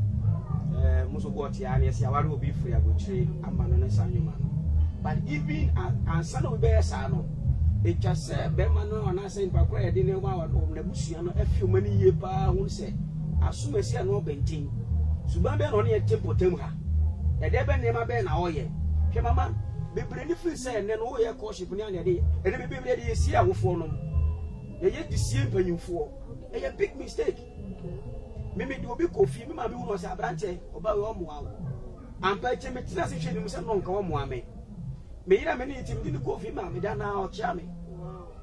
Most of what ya na say awari will be free agotre amano na sanyo man. But even and son we be sa no. E just say be man no na say pa kra de ne wa na busua no afi mani ye pa hu say asumasi no bentin. Suban be no na ye tempo tem ha. E de be ne ma be na oye. Hwe mama be breni free say ne no ye courtship ni anya de. E de be de see awofo no. Ye di sie mpanyimfo. E ye big mistake. Mimi do be kofi me ma be hu no say abranche oba we omo awo. Ampa che me tina se hwe ni mu say no nka omo ame. Me yira me ni tim di kofi ma me da na o chia me.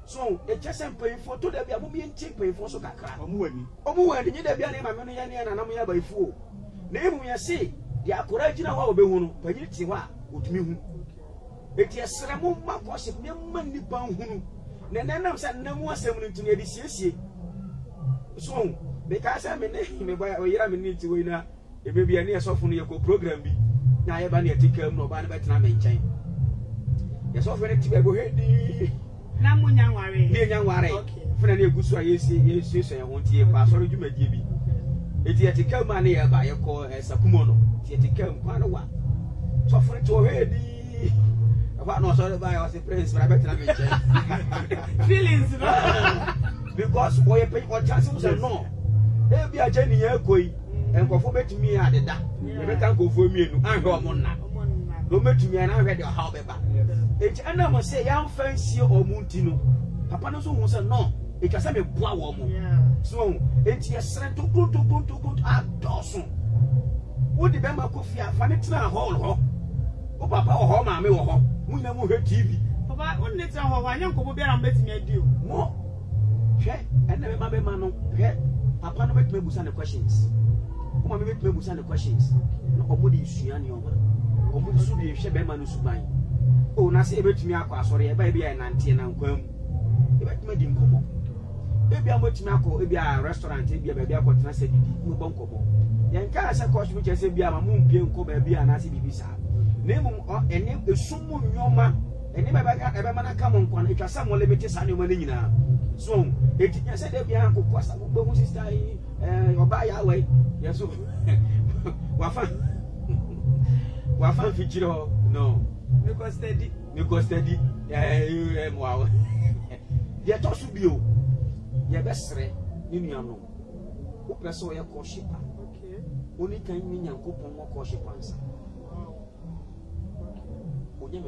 So e che se mpanyimfo to da bia mo me nti mpanyimfo so kakra. Omo wani nye da bia na ma me no ye ne na na mo ya ba ifu. Na emu ye se di akora gina ho obehu no panyi ti ho a otumi hu. Eti esere mo ma worship ne man ni ban hunu. Na nanam sa namu asem no ntuni edi siesie. So because I me boy oyira me niti we na e be bia ne esofo no ye ko program bi. Na ye ba na etikam no ba na betina me nchen. Ye sofo ne ti be go hedi. Na munya nware. Ne nya nware. Funa na egusu a yesu so ye ho tie pa so dwumadie bi. Eti etikam ma na ye ba ye ko sakumo no. Ti etikam kwa no wa. So for it to already. What no sorry by was a prince, but I better not feelings, because boy, you pay or chances no. There be a journey here going and go for me at the da. You better go for me and go on now. Don't make me and I read your how baby. It's and I must say, young fancy or Montino. Papa no so say no. It can say me boa woman. So it's your son to go at Dawson. Would the Bema coffee find it now hall? Oh, Papa or home, mammy or home. We never heard TV. Papa, one little how I don't go be and bet me a deal. More. And never my man. Papa, no make me the questions. Mamma make me the questions. Nobody is Shian Yoma. Or should be Shebeman who's mine. Oh, now say about me, sorry, baby, and auntie and uncle. You bet me didn't come. Maybe I'm with Mako, maybe a restaurant, maybe a baby, I got to say, no bunko. Yan cars, of course, which I say, be a moon, baby, and I see Bisa. Name and name the Sumu Yoma, and never ever man come on one, it was some limited annual now. So, it said that the uncle was a bonus sister or buy away. Yes, Wafan feature, no, because steady, wow. Yet also be you, your best friend, you know, who press your call shipper. Okay, only can mean your coupon more caution answer.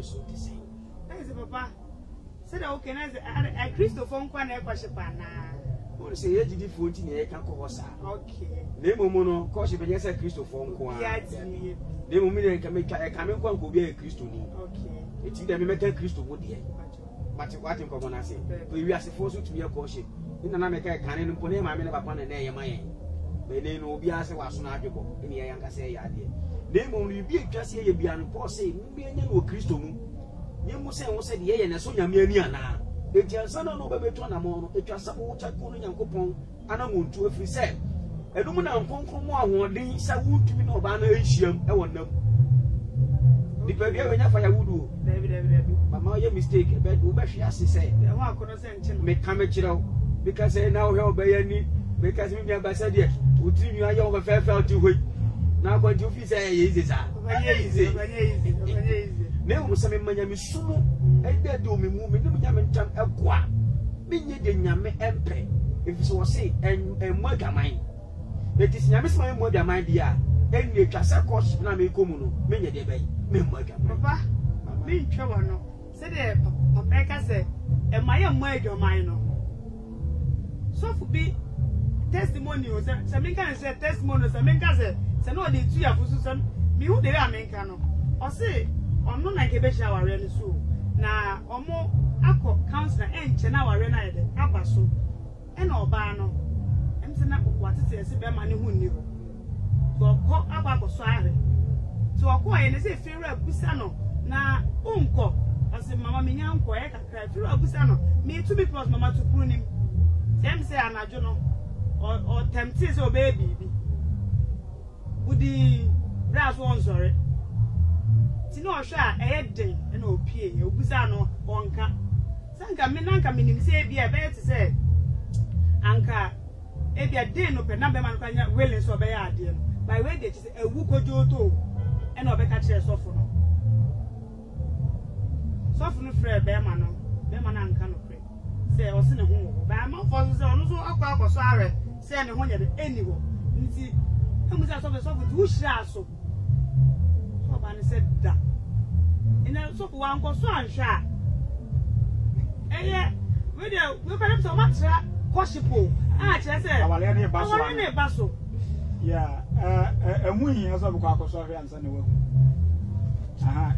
So to say, as Papa said, okay, as a Christopher Kwan Equashipana. Who say, you did 14 years, can call us. Okay, Nemo Mono, caution, but yes, a Christopher Kwan. Nemo Million can make a coming one could be a Christian. Okay, it's either met a Christo would ye. But what in common I say, we are supposed to be a caution. In the America, cannon put him, I mean, upon a name, my but then will be as a was not able in the younger say idea. Name only be just here beyond poor say, be a young Christum. You must say, was said, yea, and so young Miana. It is son of Nobel Tonamon, it was some water cooling and coupon, and I want to if we said. A woman on Concomore, one day, so would to be no banner, I want them. The baby, enough I would do. But my mistake, but Ubashi as he said, I couldn't send me come at you because I now help by any, because we never said yet, would you are your fair felt to wait. Now, what you say is easy. Never was some money, Missuno, and they do me moving the Yaman a qua. Being the Yame Empe, if so say, and murder mine. It is Yamis my mother, my dear, and the Casa cost Nami Comuno, many a day, me murder. Papa, me trouble, said Papa said, and my young murder minor. So for be testimonials, some can say testimonials, some can say. No, the 2 of us, me who they are Mencano. Or say, or no, like a better our really so. Now, or more, Aqua counselor and Chena Arena, Abaso, and Obano. And then what is a Berman who knew. So, call Abaco Swire. So, acquire and say, Fear of Busano. Now, Unco, as a Mamma Minian, Quack, Fear of Busano, me to be plus Mamma to prune him. Them say, Anajono, or temptes or baby. Would the brass one sorry? Tino sha a day and no pay, Obusano, Onka. Sanka Minanka minim say be a bear to say. Anka, if you did no penamber man willing so by idea. By way that is a wuko joto and a better chair soften. Soften frere bearman, bearman and canopy. Say, or send a home. By a month for so aqua sorry, send a honey anywhere. And we saw the soft with so. So, I said that. And I saw one was so unsure. And yet, we can have so much possible. I said, our any basso. Yeah, and we has a book sorry and Sunday.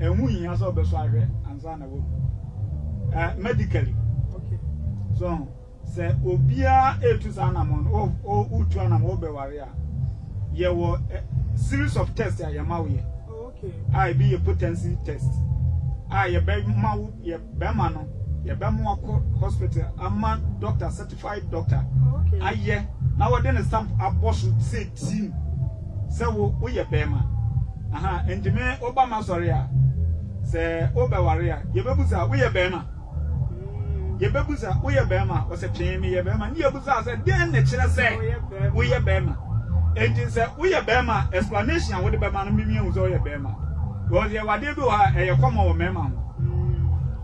And we has a sorry and Sunday. Medically. Okay. So, say, Obia A to Sanamon, oh, Utuanam Obewaria. There were a series of tests at Yamawi. Okay. I be a potency test. I a Bemau, ye Bemano, ye Bemwako Hospital, a man doctor, certified doctor. Okay. I ye now then a stamp abortion say team. So we a Bema. Aha, and the man Obama Soria say Obawaria, ye Babuza, we a Bema. Ye Babuza, we a Bema, was a chain, ye Bema, ye Babuza said, then the children say, we a Bema. And it is we a Bema explanation with the Bema Mimi was all a Bema. because ye wade do ha e come o mema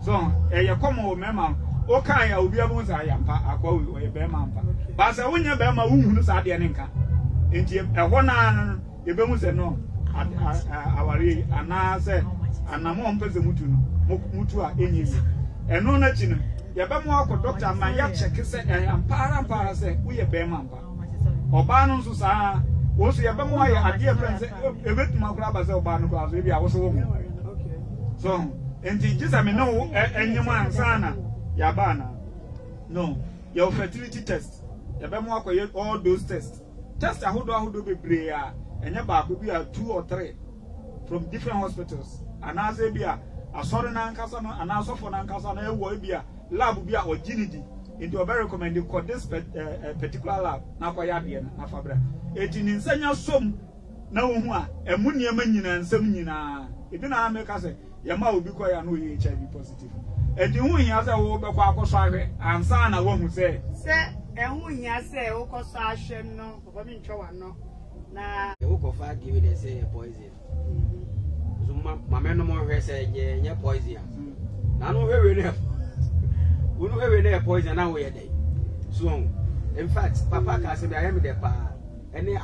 so e come o mema o kan ya obi abun sa ya mpa akwa o ye be ma mpa ba se wonye be ma wunhunu sa de ne nka enti e ho na e be mu se no awari ana se anamo mpese mutu no mutu a enyi eno na chi no ye be mu akọ doctor ma ya check se ampara se wo ye be ma mpa oba no nso sa wo so ye be mu aye ade friend se e betuma kura ba se oba no kwa so e bi a wo so wo so enti jisa me no enyem ansana ya ba na no your fertility test ye be mu akọ all those tests ahodo bebre a enye ba ko bi a 2 or 3 from different hospitals and as e bi a asori na nkasa no and asofo na nkasa na ewo e bi a lab bi a oginidi into very recommended for this particular lab na kwa ya de na fabra eti ni nsanya som na wo hu a emu niam nyina nsam nyina ebi na America say ya ma obi kwa ya no HIV positive eti hu hia say wo be kwa akoso ahwe ansa na wo hu say ehu hia say wo koso ahwe no baba mi ntwa no na wo ko fa give it say poison zuma mameno mo hwe say nye poison na no hwe ne unu hwe ne poison na wo ye dey so in fact papa ka say I am the pa ene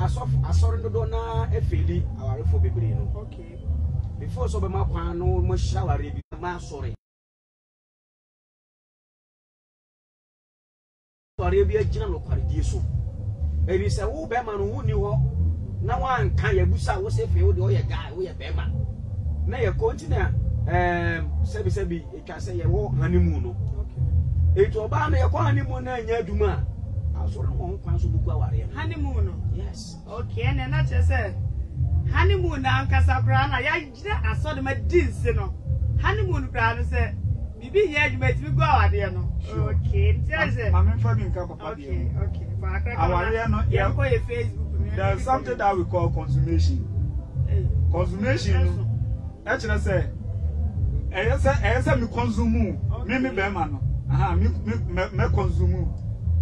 asori dodo na efeli awarefo bebre no okay before so be ma kwan no mo shawari bi ma sorry sorry bi agina no kwaridie so eri se wo be ma no hu ni ho na wan kan ya busa wo se fe wo de o ye guy wo ye be ma na ye continue sebi e ka se ye wo honeymoon no okay eto ba na ye ko honeymoon na anya aduma asori mo kwan so buku aware honeymoon no yes okay and na che se honeymoon na ankasa kra na ya gina asodi ma dinse no honeymoon kra no se bibi ye aduma ti go aware no okay tese mama fa bi nka papa bi okay fa akra aware no ye ko ye Facebook there's something that we call consummation consummation actually say say me consume me be ma no me consume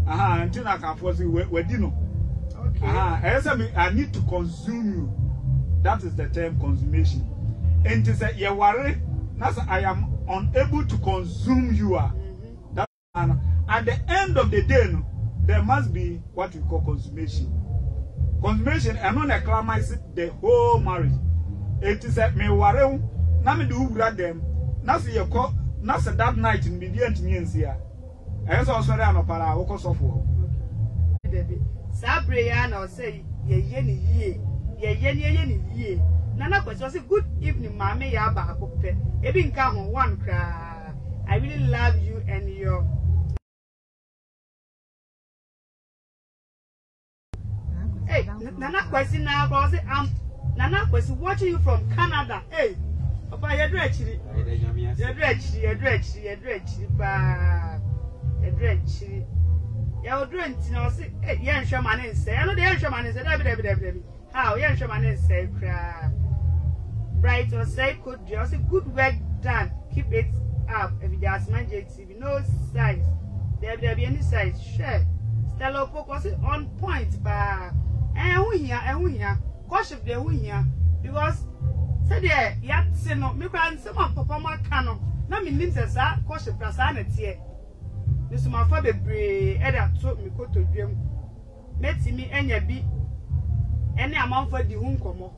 until I can force you we no okay say me I need to consume you. That is the term consummation. And to say you worry that's I am unable to consume you are that at the end of the day no, there must be what we call consummation. Consummation and not acclimatize the whole marriage. It is me worry na me do ura them na say you call na say that night in the end me nsia e so sorry am para wo ko sofo sabre ya na say ye ni yie nana kwesi say good evening mama ya ba akope ebi nka ho one kra I really love you and your hey nana kwesi na go say nana kwesi watching you from Canada hey papa you do actually ba ya odro ntina o say eh ye nhwe ma ne nse ya no de ye nhwe ma ne nse da bi how ye nhwe ma ne nse kra bright or say could you say good work done keep it up if you just man JTV no size there be any size share Stella Poko say on point ba hu hia worship the hu hia because say there ya say no me kwan say my papa ma ka no na me nim say sa worship pra sa na tie this my fa bebre e da to me ko to dwam metimi enya bi ene amanfo di hu nkomo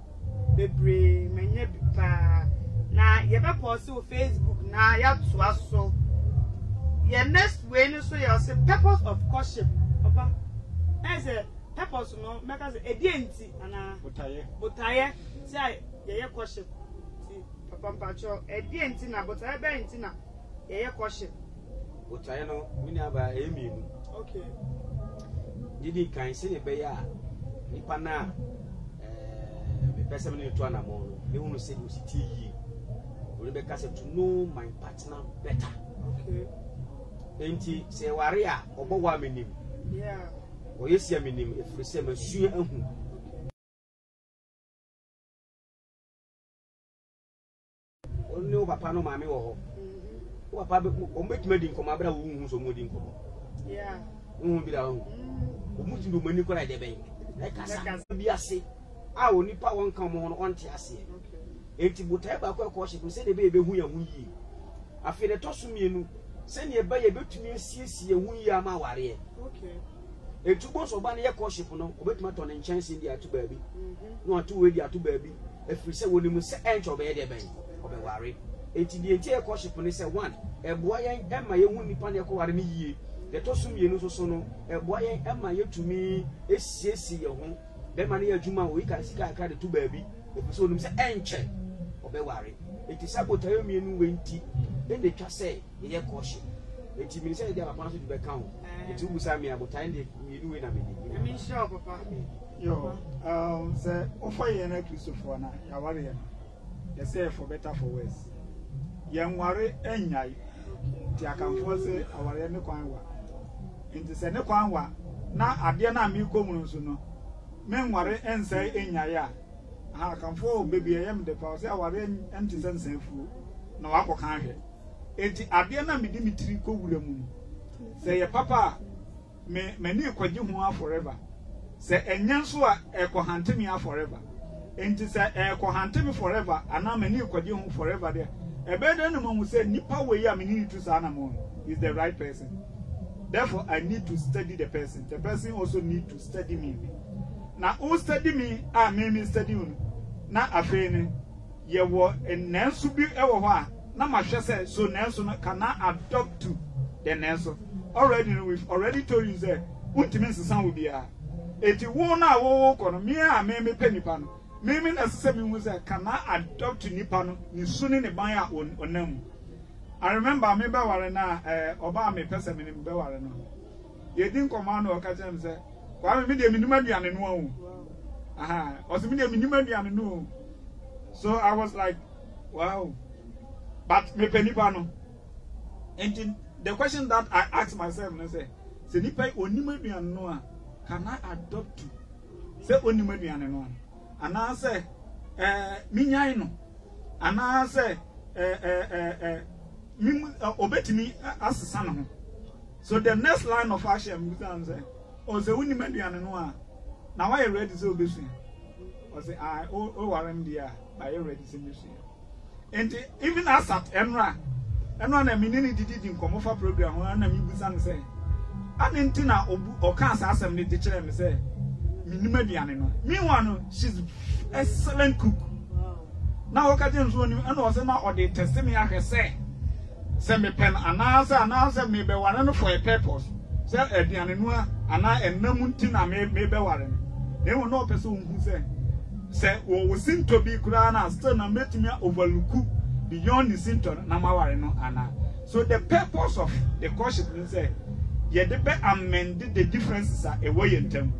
bebre menye bi pa na ye be post on Facebook na ya to aso ye next way no so you say purpose of worship papa say purpose no make us edienti ana botaye say ye worship ti papa mpacho edienti na botaye be enti na ye worship botaye no mini aba emienu okay didi kan se be ya nipa na me person no to anamo no me hunu se do siti yi we be ka to know my partner better okay enti se ware a obowo amenim yeah o yesi amenim efiri se masu ahu oni o papa no maame wo ho o papa be o metuma di nkomo abra wo hu so mo di nkomo yeah bi da ho o mutu do mani ko la de ben e kasa bi ase a oni pa won kan mo no onte ase enti botae ba kwa courtship se de be hu ya hu yi afi de toso mienu se ne ba ye betumi asiesie hu yi ama ware okay etubo so ba ne ye courtship no obetuma to ne nkyɛnse ndi ato baabi no ato we di ato baabi afiri se woni mu se enche obeye de ben obeware enti die tie courtship ne se one eboa yen ema ye hu nipa ne ko ware ne yie de toso mienu so no eboa yen ema ye tumi esiesie ye ho de ma ne ye adwuma wo ika sika aka de to baabi afiri se woni mu se enche obeware enti sabotayo mienu wenti ende twa se ye courtship enti mi se dia papa so be kan o enti ubusa mi abotan de mienu we na me ni mi sure papa yo say offer ye na Christopher na ya ware ye they say for better for worse ye nware anyai ti akamfo se aware ne kwan wa enti se ne kwan wa na ade na mi komu nso no me nware ense anyai a ha akamfo baby yem de pa se aware enti sense fu na wakokan hwe enti ade na mi di mitiri ko wura mu se ye papa me ni kwaji ho forever se enyan so a ekohante me forever enti se ekohante me forever ana me ni kwaji ho forever there ebede no mo say nipa we ya me need to say na mo is the right person, therefore I need to study the person also need to study me. Now who study me me study you na afeni ye wo enenso bi ewo ho a na ma hwe say so nenso no can adopt to the nenso already we've already told you say untimi nsesan wo bia eti wo na wo ko no me me penipa no me na se me hu say can adopt to nipa no ni suni ne ban a onam. I remember me be ware na oba me pese me be ware no ye din command o ka tell me say kwa me de minima duane no awu aha o se me de minima duane no. So I was like wow, but me penipa no. And the question that I asked myself, I say nipa onima duane no a can I adopt to say onima duane no and I say minyan no and I say obetimi asesa no. So the next line of action is say o se onima duane no a na why ready say obesu o say I o warem dia by ready say mesu. And even as at enra na minini didi nkomofa program ho na mi busa no say anenti na o kan sa asem ni de kire me say minima duane no. Meanwhile no, she's excellent cook. Now o ka je nso ni na o say na o de test me ahwese say me pen anasa me be ware no for a purpose. Say aduane no ana enam nti na me be ware no. They will no person who say we seem to be kura na still na metimi overlook beyond the symptom na maware no ana. So the purpose of the courtship is say ye de be amend the differences are away in them.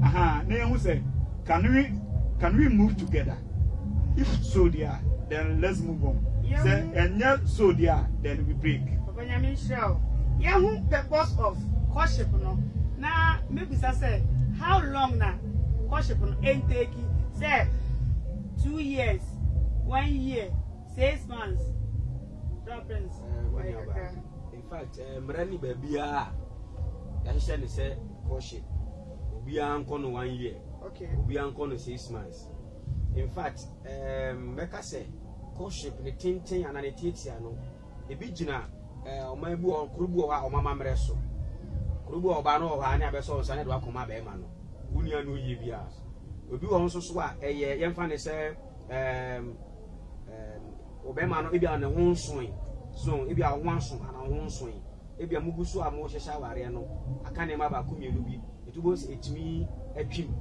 Aha, na who say can we move together? If so there, then let's move on. Say and yet so there, then we break. Papa Nyame show. Yeah, who purpose of courtship no? Na maybe say how long na courtship no ain't taking? Say 2 years, 1 year, 6 months. Happens. In fact, Mrani Babia, I say courtship. We are on 1 year. Okay. We are on 6 months. In fact, Meka say courtship the tinting and an etiano. A bijina, my boy or Krubu or Mama Mreso. Krubu or Bano or Hania Beso, Sanet Wakoma Bemano. Unia no Yibia. We do also swa a young fan say Obemano Ibia on the one swing. So if you are one swing and a one swing. If you are Mugusu or Moshe Shawariano, I can't remember Kumi. It was me a dream.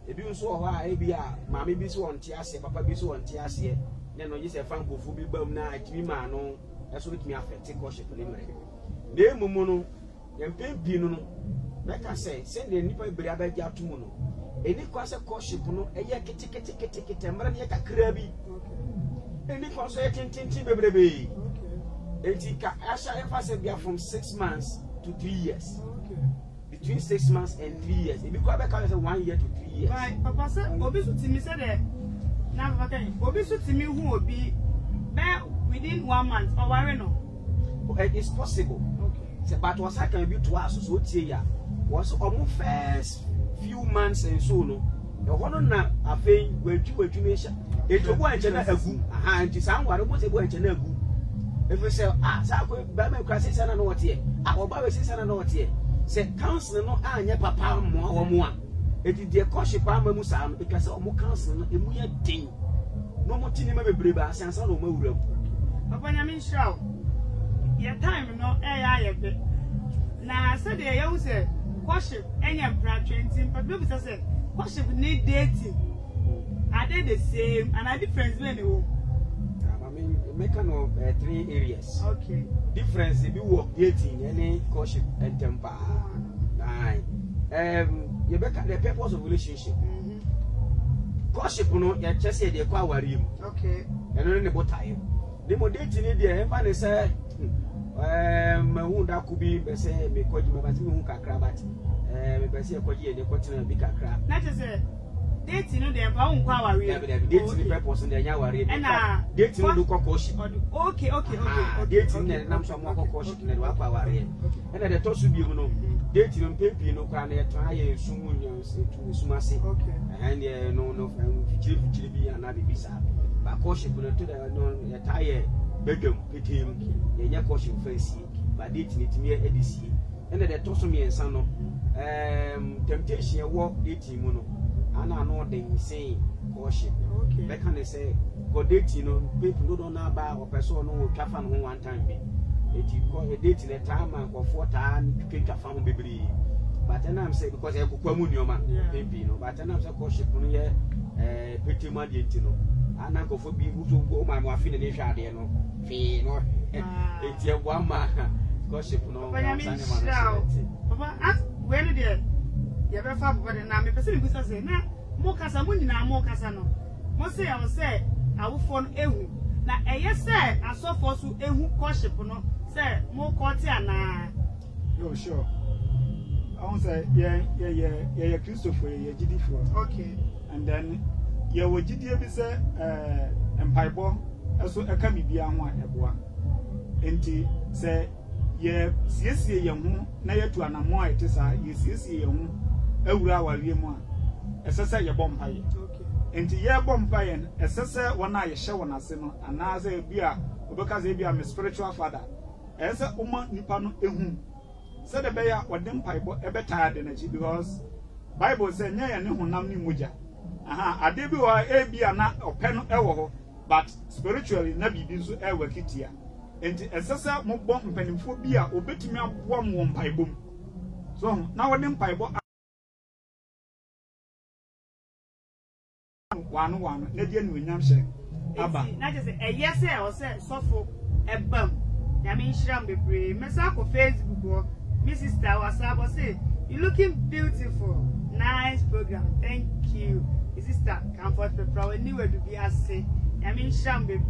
If you saw why Abia, Mammy be so on Tiasia, Papa be so on Tiasia, then you say Franco will be bum night, me man, that's what me affect take worship in America. De Mumono, then pay Pino, like I say, send the nipper Brabba Yatumuno. Any class of courtship, no, a yakit, and Marania Crabby. Any concerting tinty baby. Etika Asha Efasabia from 6 months to 3 years. Between 6 months and 3 years. If you go back 1 year to 3 years. Right, Papa said, Obisu to me said that. Now, Obisu to me who will be there within 1 month or why no? It is possible. Okay. But what I can be to us, so was almost first few months and so no. The one na afei wetwu mesha. Eto bo anche na agu. Aha nti sa nware mo se bo anche na agu. If we say sa ko ba me kwase sana no wote e. Oba we se sana no wote e. Say council no anya papa mo wo mo a. Eti de courtship ama mu sa no because omo council no emu ya den. No mo tini ma bebre ba asansa no ma wuram. Papa nya me nshraw. Your time no ya be. Na said the you say courtship any bra 20 but people say courtship need dating. Are they the same and are different when you? I mean make no 3 areas. Okay. Difference be work dating any courtship and temper. Aye. You better the purpose of relationship. Courtship no ya chese dey kwa aware mu. Okay. Eno ne botaye. The mo dating ni dey emfa ne say hu da ku bi be say me kwaji me ba ti hu kakra ba ti me be say kwaji e dey kwotena bi kakra. Na je say dating no dey emfa hu kwa aware. Yeah, dating the purpose dey nya aware. Na dating no do courtship. Okay. Dating na nam so mo courtship na do akwa aware. Ena dey to so bi mu no. Dating no pepi no kwa na ye try ye sumu nyanse tu sumase. Okay. And no chiri bi ana bi bisa. Ba courtship no to the no ye tie bedum petem ye nya courtship fancy. Ba dating it me edisi. And the to so me ensa no temptation ye wo dating mu no. Ana no dey say courtship. Okay. Be can say go dating no people no na ba o person no twafa no one time bi. Eti ko dating the time and go for time twafa ho bebri. But then I'm saying because I go mu nyoma baby no but then I'm say courtship no ye petema de ntino ana go for bi buzo go ma mo afi ne hwa de no fi no eti e bo ama courtship no papa as when there you be fa papa de na me person bi say na mo kasa mo nyina mo kasa no mo say I say awofo no ehu na eye say asofo so ehu courtship no say mo court ana. No sure. I want to say, yeah, Christopher, yeah, GD4. Okay. And then, yeah, what GD be say, Empire, also a kami be on one, Eboa. And say, yeah, young, na yet to an amoy, it is a yes, young, a ura, you as I say, your bompire. Okay. And yeah, bompire, as I say, one eye show on us, and as a beer, because they be a spiritual father. As a woman, Nipano, said the bear or them pipe a better energy because Bible said, Nay, and honam ni muja. Aha, a debut or a be a nut or pen ever, but spiritually, Nabi Bizu ever kitia. And a sessa more bomb penny for beer or bet me up one pipe boom. So now them pipe one, Nadian William Shake. Abba, not just a yes, or say, so for a bum. Yamin Shram be brave, Messako Facebook. Mrs. Tawasabo say, you're looking beautiful. Nice program. Thank you. Sister Comfort Pepper. Anywhere to be as say. I mean, Shambe.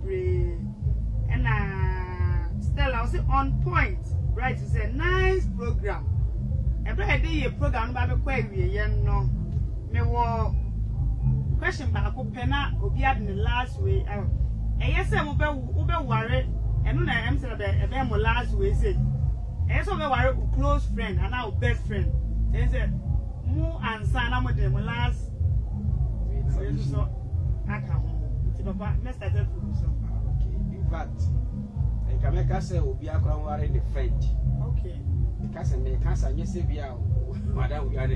And Stella was on point. Right to say, nice program. Every day a program by the query, no. Me war question back up penna or be in the last way. And yes, I'm over worried. And when I am said about last way, say. I saw a close friend and our best friend. They said, Mo and Sana with them last. So I can't. Papa, let's start from so. Okay. In fact, I can make us say, we are going in the French. Okay. Because I make us a yes, we are, madam, we are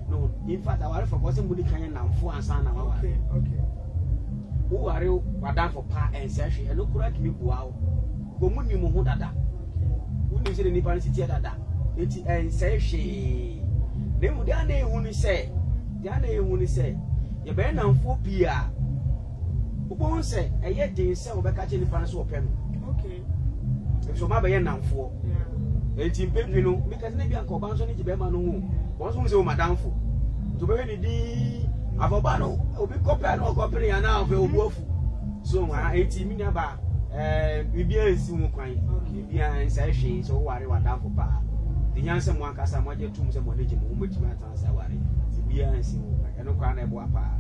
no. In fact, I want for person who can now for and Sana. Okay. Who are you, madam, for pa and Sashi, and look correct me, wow. Go moon you mo dada. Who is in the Panicity dada? It and say she. They would only say, Diana only say, you better now for Pia. Who won't say, a yet they sell back at any Panis open. Okay. So my bayan now for 18 people, because maybe Uncle Banson is Bemano. Once was madame for. To be any D. Avobano, will be compared or company and now for wolf. So my 18 minutes about we be a soon crying. Okay, and say she so worry what down for pa. The young someone cast a major tomb some money, which matters I worry. We are seeing no crown a boa pa.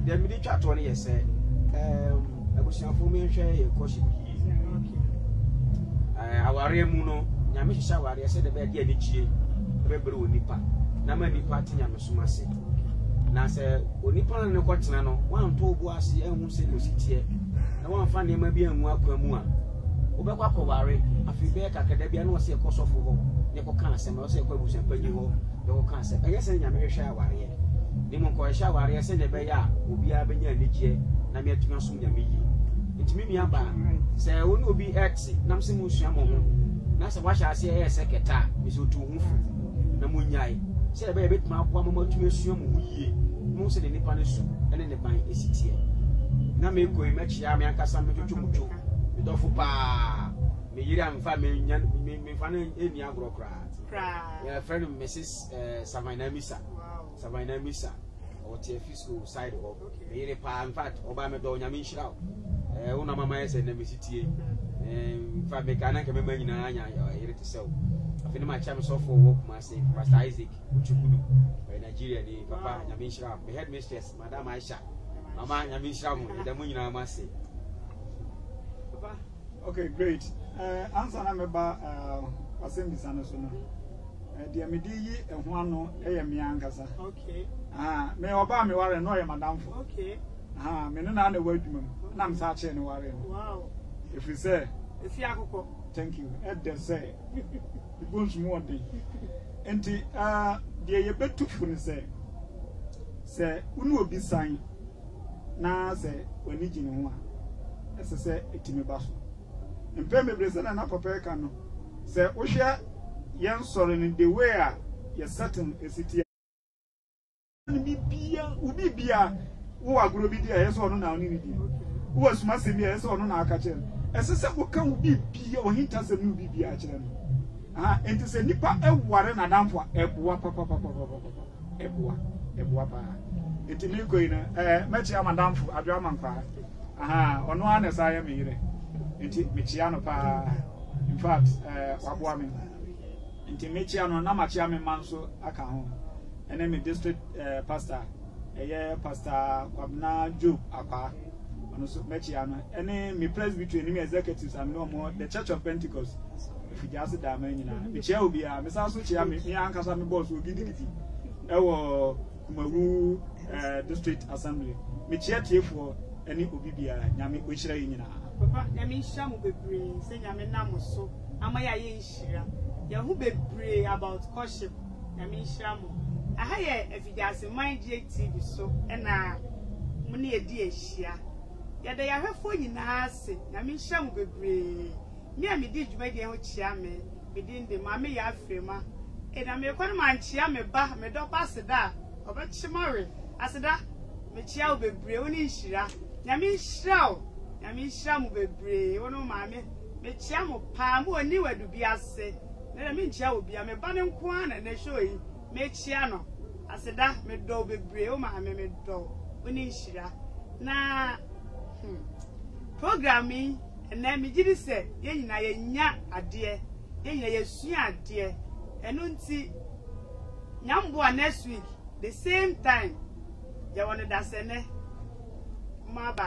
The military 20 years said, I was your formation a caution. Our Remuno, Yamisha, I said the bed, yeah, bebre onipa na ma nipa tinya mesoma se na se onipa ne ko tena no wan to obu ase ehun se no sitie na wan fa ne ma bi anu akwamu a obekwa koware afi be kakada bia na wose ekosofo ho ne ko kan asem na wose ekwa busan panyi ho ne ko kan asem eyese nya me hwehwe aware ni mo ko hwehwe aware se ne be ya obi a benya anigye na me atuma som nya me yi ntimi mi aba se woni obi x na mse mu sua mo ho na se wa sha se e seketa me so tu hu fu na mo nyai se be betuma akwa mo matuma sua mo yie mo se ne nipa ne su ene ne ban esitie na me ko me chia me ankasa me twotwomutwo me dofo pa me yiri amfa me fa na eni agro kra ya friend Mrs Savannah Misa Savannah Misa o tie fiscal side of me yiri pa in fact oba me do nyame nhira o una mama ese na me sitie fa me kana ke me manyina anya yiri te sew afini ma cha me so for work ma say Pastor Isaac Uchukunu Nigeria ni papa nyame nhira me headmistress Madam Aisha mama nyame nhira mo da mo nyina ma say. Okay, great. Answer na meba wasem bisana so no. Dia me di yi ehun ano eye me ankasa. Okay. Me oba me ware no ye madam fo. Okay. Me no na na wadwuma na me sa che ne ware no. Wow. If you say if you akoko. Thank you. They say the bones more day. Enti dia ye betu fu ni say unu obi san na say wani gine ho a. Ese say etime ba so. Mpeme breza na papa ka no se wo hwe yen soro ni the way a ye certain esiti ni bibia ubi bia wo agro bi dia ye so no na oni ni dia wo asuma se mi ye so no na aka kire ese se wo kan ubi bia o hinta se no ubi bia kire no enti se nipa eware na damfo eboa papa eboa pa enti mi ko ina mechi amadamfo adwa mankwa ono ana sa ya me yire nti mechiano pa in fact waboa me nti mechiano na machia me manso aka ho ene me district pastor pastor Kwabna Job akwa ono so mechiano ene me presbytery ni me executives am no more the Church of Pentecost if you just da man nyina mechia obi a me sa so chia me ankasa me boss obi digiti ewo Kumawu district assembly mechia tiefo ene obi bia nyame ochira nyina papa nyame nhia mo bebre se nyame nam so amaya ye nhira ye hu bebre about courtship nyame nhia mo aha ye efidiase mind GTV so na mo ne edi ehia ye de ya hwefo nyina ase nyame nhia mo bebre mi a me di djuma di ho chia me di ndi ma me ya afrema na me kwani ma nchia me ba me do pasida obechimore asida me chia bebre oni nhira nyame nhira o nyame nhira mo bebre wono ma me chia mo pa mo oni wadu bi ase na me nchia obi a me ba ne nko ana na show yi me chia no asida me do bebre o ma me do oni nhira na programming na me gidi se ye nyina ye nya ade ye nyina ye sua ade eno nti nyambo next week the same time ye won da se ne ma ba